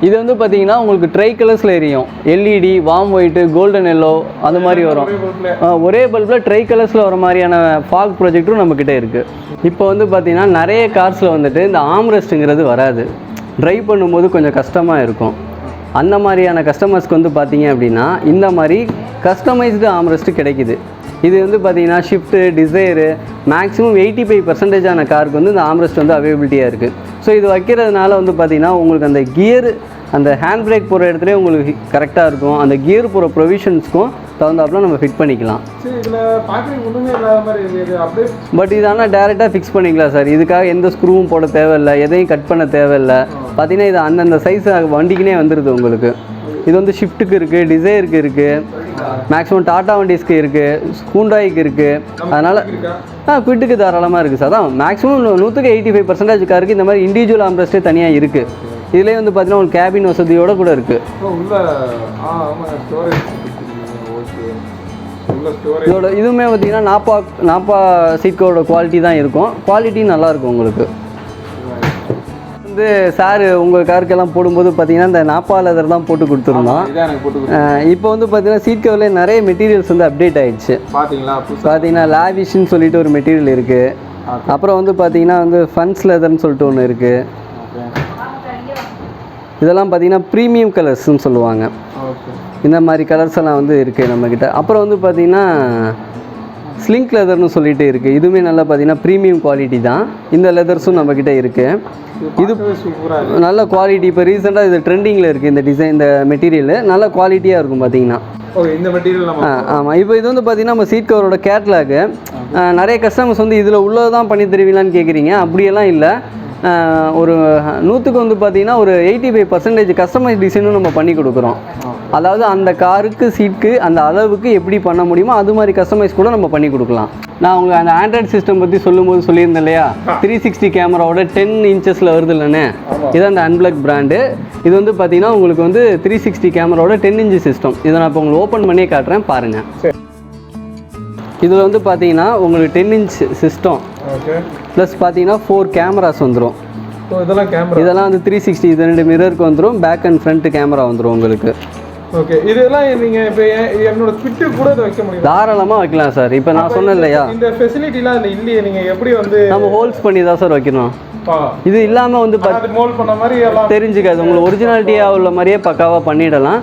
Speaker 2: இது வந்து பார்த்தீங்கன்னா உங்களுக்கு ட்ரை கலர்ஸில் எரியும். LED, warm white, golden yellow அந்த மாதிரி வரும். ஒரே பல்பில் ட்ரை கலர்ஸில் வர மாதிரியான ஃபாக் ப்ரொஜெக்டரும் நம்மக்கிட்ட இருக்குது. இப்போ வந்து பார்த்தீங்கன்னா நிறைய கார்ஸில் வந்துட்டு இந்த ஆம்ரெஸ்ட்டுங்கிறது வராது, ட்ரைவ் பண்ணும்போது கொஞ்சம் கஷ்டமாக இருக்கும். அந்த மாதிரியான கஸ்டமர்ஸ்க்கு வந்து பார்த்தீங்க அப்படின்னா இந்த மாதிரி கஸ்டமைஸ்டு ஆம்ரெஸ்ட்டு கிடைக்குது. இது வந்து பார்த்தீங்கன்னா ஷிஃப்ட்டு, டிசைரு மேக்ஸிமம் 85% காருக்கு வந்து இந்த ஆம்ரெஸ்ட் வந்து அவைலபிலிட்டியாக இருக்குது. ஸோ இது வைக்கிறதுனால வந்து பார்த்தீங்கன்னா உங்களுக்கு அந்த கியர், அந்த ஹேண்ட் பிரேக் போகிற இடத்துல உங்களுக்கு கரெக்டாக இருக்கும். அந்த கியர் போகிற ப்ரொவிஷன்ஸ்க்கும் தகுந்தாப்புல நம்ம ஃபிட் பண்ணிக்கலாம். பட் இது ஆனால் டேரெக்டாக ஃபிக்ஸ் பண்ணிக்கலாம் சார். இதுக்காக எந்த ஸ்க்ரூவும் போட தேவையில்லை, எதையும் கட் பண்ண தேவையில்லை. பார்த்தீங்கன்னா இது அந்தந்த சைஸ் வண்டிக்குனே வந்துடுது உங்களுக்கு. இது வந்து ஷிஃப்ட்டுக்கு இருக்குது, டிசைருக்கு இருக்குது, மேக்ஸிமம் டாட்டா வண்டிஸ்க்கு இருக்குது, ஹூண்டாய்க்கு இருக்குது. அதனால் குவிட்டுக்கு தாராளமாக இருக்குது சார். அதான் மேக்ஸிமம் 100% காருக்கு இந்த மாதிரி இண்டிவிஜுவல் ஆம்ரெஸ்ட்டே தனியாக இருக்குது. இதுலேயே வந்து பார்த்தீங்கன்னா உங்களுக்கு கேபின் வசதியோடு கூட இருக்குது. இதோட இதுவுமே பார்த்தீங்கன்னா நாப்பா சீட்டோட குவாலிட்டி தான் இருக்கும். குவாலிட்டி நல்லாயிருக்கும் உங்களுக்கு. வந்து சார் உங்கள் காருக்கெல்லாம் போடும்போது பார்த்தீங்கன்னா இந்த நாப்பா லெதர் தான் போட்டு கொடுத்துருந்தோம். இப்போ வந்து பார்த்தீங்கன்னா சீட் கவரில் நிறைய மெட்டீரியல்ஸ் வந்து அப்டேட் ஆகிடுச்சு. பார்த்தீங்கன்னா லாவிஷ்ன்னு சொல்லிட்டு ஒரு மெட்டீரியல் இருக்குது. அப்புறம் வந்து பார்த்தீங்கன்னா வந்து ஃபன்ஸ் லெதர்னு சொல்லிட்டு ஒன்று இருக்குது. இதெல்லாம் பார்த்தீங்கன்னா ப்ரீமியம் கலர்ஸ்ன்னு சொல்லுவாங்க. இந்த மாதிரி கலர்ஸ் எல்லாம் வந்து இருக்குது நம்மக்கிட்ட. அப்புறம் வந்து பார்த்தீங்கன்னா ஸ்லிங்க் லெதர்னு சொல்லிட்டு இருக்குது. இதுவுமே நல்லா பார்த்தீங்கன்னா ப்ரீமியம் குவாலிட்டி தான். இந்த லெதர்ஸும் நம்மக்கிட்ட இருக்குது. இது நல்ல குவாலிட்டி. இப்போ ரீசெண்டாக இது ட்ரெண்டிங்கில் இருக்குது இந்த டிசைன், இந்த மெட்டீரியல் நல்ல குவாலிட்டியாக இருக்கும் பார்த்தீங்கன்னா.
Speaker 1: இந்த மெட்டீரியல்
Speaker 2: ஆமாம். இப்போ இது வந்து பார்த்தீங்கன்னா நம்ம சீட் கவரோட கேட்லாகு. நிறைய கஸ்டமர்ஸ் வந்து இதில் உள்ளது தான் பண்ணி தருவீங்களான்னு கேட்குறீங்க. அப்படியெல்லாம் இல்லை. ஒரு 100க்கு வந்து பார்த்தீங்கன்னா ஒரு 85% கஸ்டமைஸ் டிசைனும் நம்ம பண்ணி கொடுக்குறோம். அதாவது அந்த காருக்கு சீட்டுக்கு அந்த அளவுக்கு எப்படி பண்ண முடியுமோ அது மாதிரி கஸ்டமைஸ் கூட நம்ம பண்ணி கொடுக்கலாம். நான் உங்களுக்கு அந்த ஆண்ட்ராய்டு சிஸ்டம் பற்றி சொல்லும்போது சொல்லியிருந்தேன் இல்லையா, 360 கேமராவோட 10 இன்ச்சஸில் வருது இல்லைண்ணே, இதுதான் அந்த அன்பிளக் பிராண்டு. இது வந்து பார்த்தீங்கன்னா உங்களுக்கு வந்து 360 கேமராவோட 10 இன்ச் சிஸ்டம். இதை நான் இப்போ உங்களுக்கு ஓப்பன் பண்ணியே காட்டுறேன் பாருங்கள். இதில் வந்து பார்த்தீங்கன்னா உங்களுக்கு 10 இன்ச் சிஸ்டம் ப்ளஸ் பார்த்தீங்கன்னா 4 கேமராஸ் வந்துடும். இதெல்லாம் வந்து 360, இது 2 மிரருக்கு வந்துடும், பேக் அண்ட் ஃப்ரண்ட் கேமரா வந்துடும் உங்களுக்கு.
Speaker 1: ஓகே, இதெல்லாம் நீங்க இப்போ என்னோட கிட்டு கூட இத வைக்க முடியும்? தாராளமா
Speaker 2: வைக்கலாம் சார். இப்போ நான் சொன்னேன் இல்லையா,
Speaker 1: இந்த ஃபெசிலிட்டிலாம் இல்ல இல்லையே. நீங்க எப்படி வந்து
Speaker 2: நம்ம ஹோல்ஸ் பண்ணி தான் சார் வைக்கணும். இது இல்லாம வந்து
Speaker 1: மோல்ட் பண்ண மாதிரி எல்லாம்
Speaker 2: தெரிஞ்சுக்காது. உங்களுக்கு ஒரிஜினாலிட்டியா உள்ள மாதிரியே பக்காவா பண்ணிடலாம்.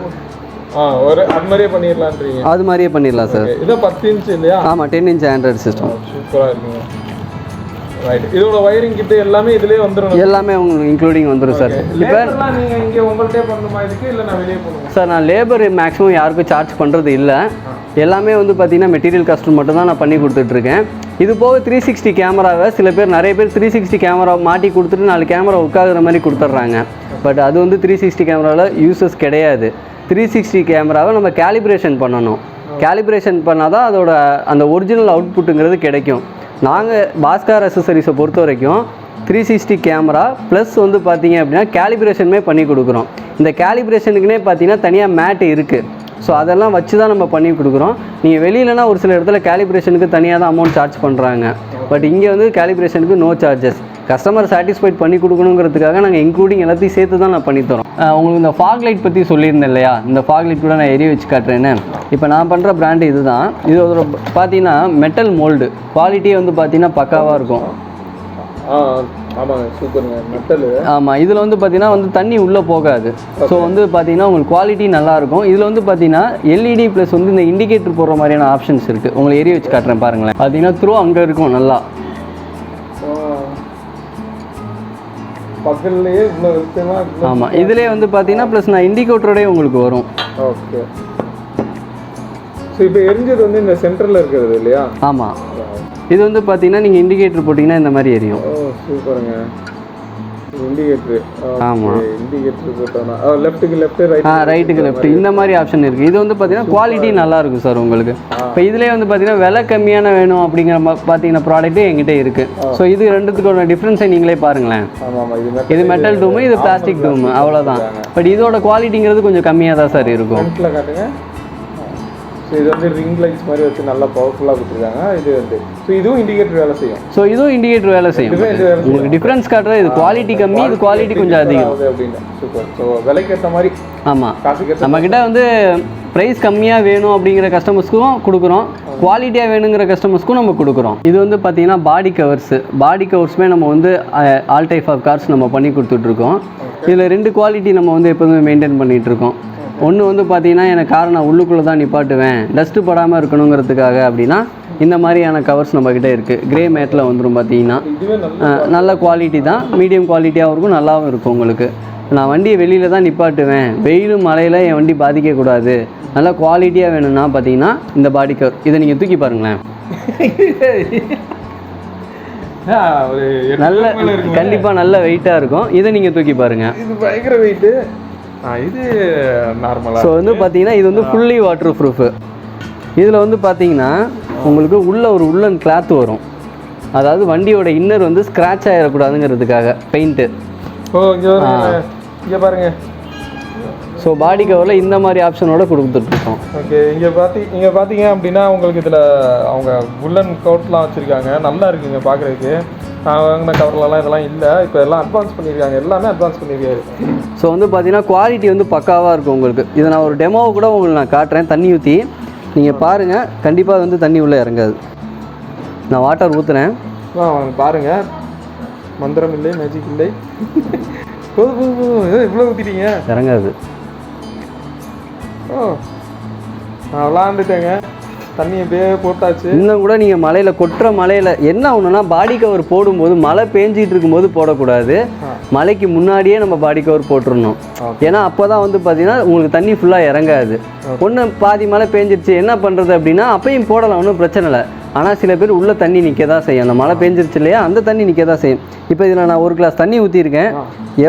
Speaker 1: ஒரு அது மாதிரியே பண்ணிடலாம்ன்றீங்க?
Speaker 2: அது மாதிரியே பண்ணிடலாம் சார்.
Speaker 1: இது 10 இன்ச் இல்லையா?
Speaker 2: ஆமா, 10 இன்ச் ஆண்ட்ராய்டு சிஸ்டம்.
Speaker 1: சூப்பரா இருக்குங்க. ரைட், இதோட வயரிங் கிட்ட எல்லாமே இதுலயே வந்துரும்.
Speaker 2: எல்லாமே உங்களுக்கு இன்க்ளூடிங் வந்துரும் சார்.
Speaker 1: இப்போ நீங்க இங்க உங்கள்ட்டே பண்ணணுமா இதுக்கு, இல்ல நான் வெளியே போணுமா?
Speaker 2: சார் நான் லேபர் மேக்ஸிமம் யாருக்கும் சார்ஜ் பண்றது இல்ல. எல்லாமே வந்து பார்த்தீங்கன்னா மெட்டீரியல் காஸ்ட் மட்டும் தான் நான் பண்ணி கொடுத்துட்ருக்கேன். இது போக 360 கேமராவை சில பேர், நிறைய பேர் 360 கேமரா மாட்டி கொடுத்துட்டு 4 கேமரா உட்காகுற மாதிரி கொடுத்துட்றாங்க. பட் அது வந்து 360 கேமராவில் யூசஸ் கிடையாது. 360 கேமராவை நம்ம கேலிப்ரேஷன் பண்ணணும். கேலிப்ரேஷன் பண்ணால் தான் அதோட அந்த ஒரிஜினல் அவுட்புட்டுங்கிறது கிடைக்கும். நாங்கள் பாஸ்கர் அசசரிஸை பொறுத்த வரைக்கும் 360 கேமரா ப்ளஸ் வந்து பார்த்தீங்க அப்படின்னா கேலிப்ரேஷனுமே பண்ணி கொடுக்குறோம். இந்த கேலிப்ரேஷனுக்குனே பார்த்தீங்கன்னா தனியாக மேட்டு இருக்குது. ஸோ அதெல்லாம் வச்சு தான் நம்ம பண்ணி கொடுக்குறோம். நீங்கள் வெளியிலனா ஒரு சில இடத்துல கேலிப்ரேஷனுக்கு தனியாக தான் அமௌண்ட் சார்ஜ் பண்ணுறாங்க. பட் இங்கே வந்து கேலிப்ரேஷனுக்கு நோ சார்ஜஸ். கஸ்டமர் சாட்டிஸ்ஃபைட் பண்ணி கொடுக்கணுங்கிறதுக்காக நாங்கள் இன்க்ளூடிங் எல்லாத்தையும் சேர்த்து தான் நான் பண்ணித்தரோம். உங்களுக்கு இந்த ஃபாக் லைட் பற்றி சொல்லியிருந்தேன் இல்லையா, இந்த ஃபாக் லைட் கூட நான் எரிய வச்சு காட்டுறேன்னு. இப்போ நான் பண்ணுற பிராண்டு இது தான். இது ஒரு பார்த்தீங்கன்னா மெட்டல் மோல்டு, குவாலிட்டியே வந்து பார்த்தீங்கன்னா பக்காவாக இருக்கும்.
Speaker 1: ஆமாங்க, சூப்பருங்க, மெட்டல்.
Speaker 2: ஆமாம், இதில் வந்து பார்த்தீங்கன்னா வந்து தண்ணி உள்ளே போகாது. ஸோ வந்து பார்த்தீங்கன்னா உங்களுக்கு குவாலிட்டி நல்லாயிருக்கும். இதில் வந்து பார்த்தீங்கன்னா எல்இடி ப்ளஸ் வந்து இந்த இண்டிகேட்டர் போடுற மாதிரியான ஆப்ஷன்ஸ் இருக்குது. உங்களுக்கு எரிய வச்சு காட்டுறேன் பாருங்களேன். பார்த்தீங்கன்னா த்ரூ அங்கே இருக்கும் நல்லா.
Speaker 1: பக்கத்துலேயே இவ்வளோ விஷயமா.
Speaker 2: ஆமாம், இதிலே வந்து பார்த்தீங்கன்னா ப்ளஸ் நான் இண்டிகேட்டரோடய உங்களுக்கு வரும்.
Speaker 1: ஓகே. ஸோ இப்போ எரிஞ்சது வந்து இந்த சென்டரில் இருக்கிறது இல்லையா?
Speaker 2: ஆமாம், இது வந்து பார்த்தீங்கன்னா நீங்கள் இண்டிகேட்டர் போட்டிங்கன்னா இந்த மாதிரி எரியும்.
Speaker 1: ஓ சூப்பருங்க. இண்டிகேட்டர்.
Speaker 2: ஆமாம்,
Speaker 1: இண்டிகேட்டர் போட்டோம்னா லெஃப்ட்டுக்கு லெஃப்ட்,
Speaker 2: ரைட்டுக்கு லெஃப்ட் இந்த மாதிரி ஆப்ஷன் இருக்குது. இது வந்து பார்த்தீங்கன்னா குவாலிட்டி நல்லாயிருக்கும் சார் உங்களுக்கு. இப்போ இதிலே வந்து பார்த்தீங்கன்னா விலை கம்மியான வேணும் அப்படிங்கிற பார்த்தீங்கன்னா ப்ராடக்ட்டே எங்கிட்ட இருக்குது. ஸோ இது ரெண்டுத்துக்கான டிஃப்ரென்ஸை நீங்களே பாருங்களேன். இது மெட்டல் டூமு, இது பிளாஸ்டிக் டூமு, அவ்வளோதான். பட் இதோட குவாலிட்டிங்கிறது கொஞ்சம் கம்மியாக தான் சார் இருக்கும்.
Speaker 1: காட்டுங்க. ஸோ இது வந்து ரிங் லைட்ஸ் மாதிரி வச்சு நல்லா பவர்ஃபுல்லாக கொடுத்துருக்காங்க. இது வந்து ஸோ இதுவும் இண்டிகேட்டர் வேலை செய்யும்.
Speaker 2: ஸோ இதுவும் இண்டிகேட்டர் வேலை செய்யும். உங்களுக்கு டிஃப்ரென்ஸ் காட்டுறது இது குவாலிட்டி கம்மி, இது குவாலிட்டி கொஞ்சம் அதிகம்
Speaker 1: அப்படின்னு. சூப்பர். ஸோ விலைக்கு ஏற்ற மாதிரி
Speaker 2: ஆமாம், நம்மக்கிட்ட வந்து ப்ரைஸ் கம்மியாக வேணும் அப்படிங்கிற கஸ்டமர்ஸ்க்கும் கொடுக்குறோம், குவாலிட்டியாக வேணுங்கிற கஸ்டமர்ஸ்க்கும் நம்ம கொடுக்குறோம். இது வந்து பார்த்தீங்கன்னா பாடி கவர்ஸுமே நம்ம வந்து ஆல் டைப் ஆஃப் கார்ஸ் நம்ம பண்ணி கொடுத்துட்ருக்கோம். இதில் 2 குவாலிட்டி நம்ம வந்து எப்போதுமே மெயின்டைன் பண்ணிகிட்ருக்கோம். ஒன்று வந்து பார்த்தீங்கன்னா எனக்கு காரை நான் உள்ளுக்குள்ளே தான் நிப்பாட்டுவேன், டஸ்ட்டு படாமல் இருக்கணுங்கிறதுக்காக அப்படின்னா இந்த மாதிரியான கவர்ஸ் நம்மக்கிட்ட இருக்குது. கிரே மேட்டில் வந்துடும். பார்த்தீங்கன்னா நல்ல குவாலிட்டி தான், மீடியம் குவாலிட்டியாகவும் இருக்கும், நல்லாவும் இருக்கும். உங்களுக்கு நான் வண்டியை வெளியில் தான் நிப்பாட்டுவேன், வெயிலும் மழையில் என் வண்டி பாதிக்கக்கூடாது, நல்லா குவாலிட்டியாக வேணும்னா பார்த்தீங்கன்னா இந்த பாடி கவர் இதை நீங்கள் தூக்கி பாருங்களேன். நல்ல கண்டிப்பாக நல்ல வெயிட்டாக இருக்கும். இதை நீங்கள் தூக்கி பாருங்கள்.
Speaker 1: இது பயங்கர வெயிட்டு. இது நார்மலாக.
Speaker 2: ஸோ வந்து பார்த்தீங்கன்னா இது வந்து ஃபுல்லி வாட்டர் ப்ரூஃபு. இதில் வந்து பார்த்தீங்கன்னா உங்களுக்கு உள்ள ஒரு உள்ளன் கிளாத் வரும், அதாவது வண்டியோட இன்னர் வந்து ஸ்க்ராட்ச் ஆகிடக்கூடாதுங்கிறதுக்காக பெயிண்ட்டு.
Speaker 1: ஓ இங்கே பாருங்க.
Speaker 2: ஸோ பாடி கவரில் இந்த மாதிரி ஆப்ஷனோட கொடுத்துட்ருக்கோம்.
Speaker 1: ஓகே. இங்கே பார்த்தீங்க அப்படின்னா உங்களுக்கு இதில் அவங்க உள்ளன் கோட்லாம் வச்சுருக்காங்க, நல்லா இருக்குங்க பார்க்குறதுக்கு. நான் வாங்கின கவர்லலாம் இதெல்லாம் இல்லை, இப்போ எல்லாம் அட்வான்ஸ் பண்ணியிருக்காங்க, எல்லாமே அட்வான்ஸ் பண்ணியிருக்காரு.
Speaker 2: ஸோ வந்து பார்த்தீங்கன்னா குவாலிட்டி வந்து பக்காவாக இருக்கும் உங்களுக்கு. இதை நான் ஒரு டெமோவை கூட உங்களுக்கு நான் காட்டுறேன். தண்ணி ஊற்றி நீங்கள் பாருங்கள், கண்டிப்பாக வந்து தண்ணி உள்ளே இறங்காது. நான் வாட்டர் ஊற்றுறேன்
Speaker 1: பாருங்கள். மந்திரம் இல்லை, மேஜிக் இல்லை. இவ்வளோ ஊற்றிட்டீங்க,
Speaker 2: இறங்காது.
Speaker 1: ஓ நான் விளாண்டுட்டேங்க, தண்ணி எப்படியே போட்டாச்சு.
Speaker 2: இன்னும் கூட நீங்கள் மலையில் கொட்டுற மலையில் என்ன ஒன்றுனா பாடி கவர் போடும்போது மழை பேஞ்சிட்டு இருக்கும்போது போடக்கூடாது, மழைக்கு முன்னாடியே நம்ம பாடி கவர் போட்டுடணும். ஏன்னா அப்போ தான் வந்து பார்த்தீங்கன்னா உங்களுக்கு தண்ணி ஃபுல்லாக இறங்காது. ஒன்று பாதி மழை பேஞ்சிருச்சு என்ன பண்ணுறது அப்படின்னா அப்பையும் போடலாம், ஒன்றும் பிரச்சனை இல்லை. ஆனால் சில பேர் உள்ளே தண்ணி நிற்க தான் செய்யும், அந்த மழை பேஞ்சிருச்சு இல்லையா, அந்த தண்ணி நிற்க தான் செய்யும். இப்போ இதில் நான் 1 கிளாஸ் தண்ணி ஊற்றிருக்கேன்,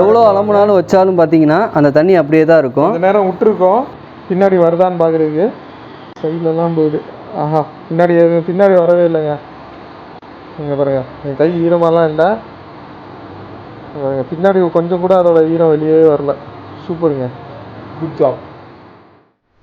Speaker 2: எவ்வளோ அலம்புனாலும் வச்சாலும் பார்த்தீங்கன்னா அந்த தண்ணி அப்படியே தான் இருக்கும்.
Speaker 1: அந்த நேரம் விட்டுருக்கோம், பின்னாடி வருதான்னு பார்க்குறதுக்கு சைட்லலாம் போகுது. ஆஹா, பின்னாடி வரவே இல்லைங்க. இங்கே பாருங்க, என் கை ஈரமாலாம் இல்லை, பின்னாடி கொஞ்சம் கூட அதோட ஈரம் வெளியே வரல. சூப்பருங்க, குட் ஜாப்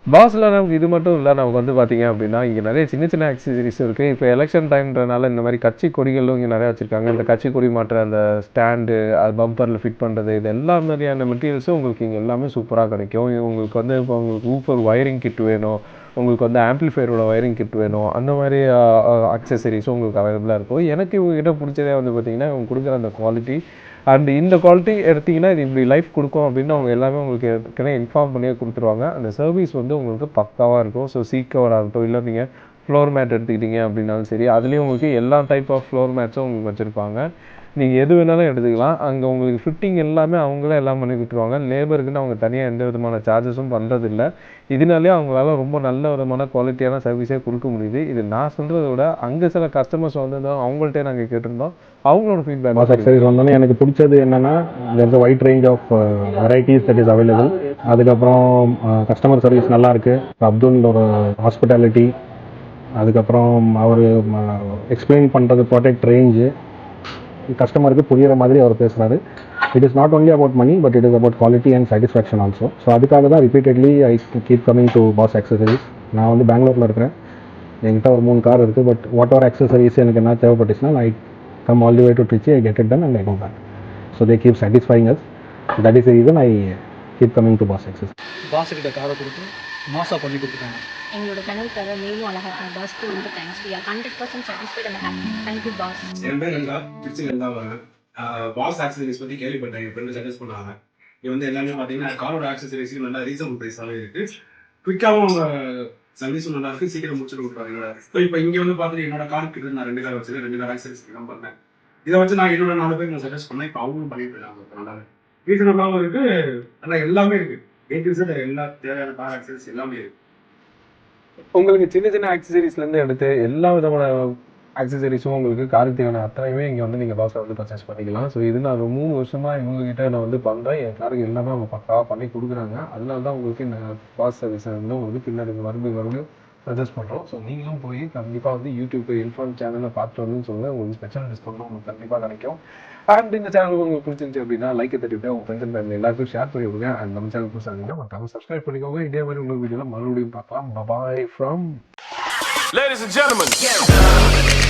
Speaker 1: பாஸில். நமக்கு இது மட்டும் இல்லை, நமக்கு வந்து பார்த்தீங்க அப்படின்னா இங்கே நிறைய சின்ன சின்ன ஆக்சசரிஸ் இருக்குது. இப்போ எலெக்ஷன் டைம்ன்றனால இந்த மாதிரி கட்சி கொடிகளும் இங்கே நிறையா வச்சுருக்காங்க. இந்த கட்சி கொடி மாற்ற அந்த ஸ்டாண்டு, அது பம்பரில் ஃபிட் பண்ணுறது, இது எல்லா மாதிரியான மெட்டீரியல்ஸும் உங்களுக்கு இங்கே எல்லாமே சூப்பராக கிடைக்கும். உங்களுக்கு வந்து இப்போ உங்களுக்கு ஊஃபர் வயரிங் கிட் வேணும், உங்களுக்கு வந்து ஆம்ப்ளிஃபையரோட வயரிங் கிட் வேணும், அந்த மாதிரி அக்சசரிஸும் உங்களுக்கு அவைலபிளாக இருக்கும். எனக்கு இவங்ககிட்ட பிடிச்சதே வந்து பார்த்திங்கன்னா இவங்க கொடுக்குற அந்த குவாலிட்டி அண்ட் இந்த குவாலிட்டி எடுத்திங்கன்னா இது இப்படி லைஃப் கொடுக்கும் அப்படின்னு அவங்க எல்லாமே உங்களுக்கு ஏற்கனவே இன்ஃபார்ம் பண்ணியே கொடுத்துருவாங்க. அந்த சர்வீஸ் வந்து உங்களுக்கு பக்காவாக இருக்கும். ஸோ சீட் கவராக இருக்கட்டும், இல்லை நீங்கள் ஃப்ளோர் மேட் எடுத்துக்கிட்டீங்க அப்படின்னாலும் சரி, அதுலேயும் உங்களுக்கு எல்லா டைப் ஆஃப் ஃப்ளோர் மேட்ஸும் உங்களுக்கு வச்சுருப்பாங்க. நீங்கள் எது வேணாலும் எடுத்துக்கலாம். அங்கே உங்களுக்கு ஃபிட்டிங் எல்லாமே அவங்களே எல்லாம் பண்ணி கொடுத்துருவாங்க. லேபருக்குன்னு அவங்க தனியாக எந்த விதமான சார்ஜஸும் பண்ணுறதில்ல. இதனாலே அவங்களால ரொம்ப நல்ல விதமான குவாலிட்டியான சர்வீஸே கொடுக்க முடியுது. இது நான் சொல்கிறத விட அங்கே சில கஸ்டமர்ஸ் வந்திருந்தோம், அவங்கள்ட்டே நாங்கள் கேட்டிருந்தோம், அவங்களோட ஃபீட்பேக்.
Speaker 3: பாஸ் ஆக்சசரிஸ் வந்தோடனே எனக்கு பிடிச்சது என்னென்னா there's a wide range of varieties that is available. அதுக்கப்புறம் கஸ்டமர் சர்வீஸ் நல்லாயிருக்கு. அப்துல் ஒரு ஹாஸ்பிட்டாலிட்டி, அதுக்கப்புறம் அவர் எக்ஸ்பிளைன் பண்ணுறது ப்ராடக்ட் ரேஞ்சு கஸ்டமருக்கு புரிகிற மாதிரி அவர் பேசுகிறாரு. It is not only about money, but it is about quality and satisfaction also. So அதுக்காக தான் repeatedly I keep coming to Boss accessories. நான் வந்து பெங்களூரில் இருக்கிறேன், என்கிட்ட ஒரு 3 கார் இருக்குது. பட் வாட் எவர் ஆக்சசரிஸ் எனக்கு என்ன தேவைப்பட்டுச்சுன்னா ஐ come all the way to Trichy, I get it done and I go back. So they keep satisfying us. So that is the reason I keep coming to Boss Access.
Speaker 4: Boss கிட்ட காரை கொடுத்து மாசா பண்ணி கொடுத்துட்டாங்க.
Speaker 5: எங்களோட கனவுக்காக நீங்களும் அழகாக பாஸ்க்கு ரொம்ப thanks. We are 100% satisfied and happy. Thank you boss.
Speaker 6: என் பேர் கங்கா, திருச்சியிலேருந்து தான் வரேன். பாஸ் ஆக்சசரிஸ் பற்றி கேள்விப்பட்டேன், என் ஃப்ரெண்டு சஜஸ்ட் பண்ணாங்க. இது வந்து எல்லாமே பார்த்தீங்கன்னா காரோட ஆக்சசரிஸுக்கு நல்லா ரீசனபிள் ப்ரைஸாகவே இருக்குது. குயிக்காகவும் அவங்க சர்வீஸும் நல்லா இருக்குது, சீக்கிரம் முடிச்சுட்டு கொடுப்பாங்க. ஸோ இப்போ இங்கே வந்து பார்த்துட்டு என்னோட கார் கிட்ட நான் 2 கார் வச்சுருக்கேன், 2 கார் ஆக்சசரிஸ் தான் பண்ணேன். இதை வச்சு நான் என்னோட 4 பேர் நான் சஜஸ்ட் பண்ணேன். இப்போ அவங்களும் பண்ணிட்டு இருக்காங்க. நல்லா ரீசனபிளாகவும் இருக்குது, நல்லா எல்லாமே இருக்குது. ஏடிஎஸ் எல்லா தேவையான கார் ஆக்சசரிஸ் எல்லாமே இருக்குது.
Speaker 1: உங்களுக்கு சின்ன சின்ன ஆக்சசரிஸ்லேருந்து எடுத்து எல்லா விதமான ஆக்சசரிஸும் உங்களுக்கு காருக்கு தேவையான அத்தனையுமே இங்கே வந்து நீங்கள் பாஸை வந்து பர்ச்சேஸ் பண்ணிக்கலாம். ஸோ இது நான் ஒரு 3 வருஷமாக இவங்ககிட்ட நான் வந்து பண்ணுறேன். என் காருக்கு எல்லாமே அவங்க பக்காவாக பண்ணி கொடுக்குறாங்க. அதனால தான் உங்களுக்கு இந்த பாஸ் சர்வீஸை வந்து உங்களுக்கு பின்னாடி மறுபடியும் சஜஸ்ட் பண்ணுறோம். ஸோ நீங்களும் போய் கண்டிப்பாக வந்து யூடியூப் இன்ஃபார்ம் சேனலில் பார்த்துட்டு வந்து சொல்லுங்கள், உங்களுக்கு ஸ்பெஷல் டிஸ்கவுண்ட் உங்களுக்கு கண்டிப்பாக கிடைக்கும். அண்ட் இந்த சேனல் உங்களுக்கு பிடிச்சிருந்துச்சு அப்படின்னா லைக் தட்டிவிட்டு உங்கள் ஃப்ரெண்ட்ஸ் அண்ட் ஃபேமிலி எல்லாருக்கும் ஷேர் பண்ணி விடுங்க. அண்ட் நம்ம சேனல் புதுசாக மறக்காம சப்ஸ்கிரைப் பண்ணிக்கோங்க. இதே மாதிரி உங்களுக்கு வீடியோவில் மறுபடியும் பார்க்கலாம். Bye from
Speaker 7: Ladies and gentlemen.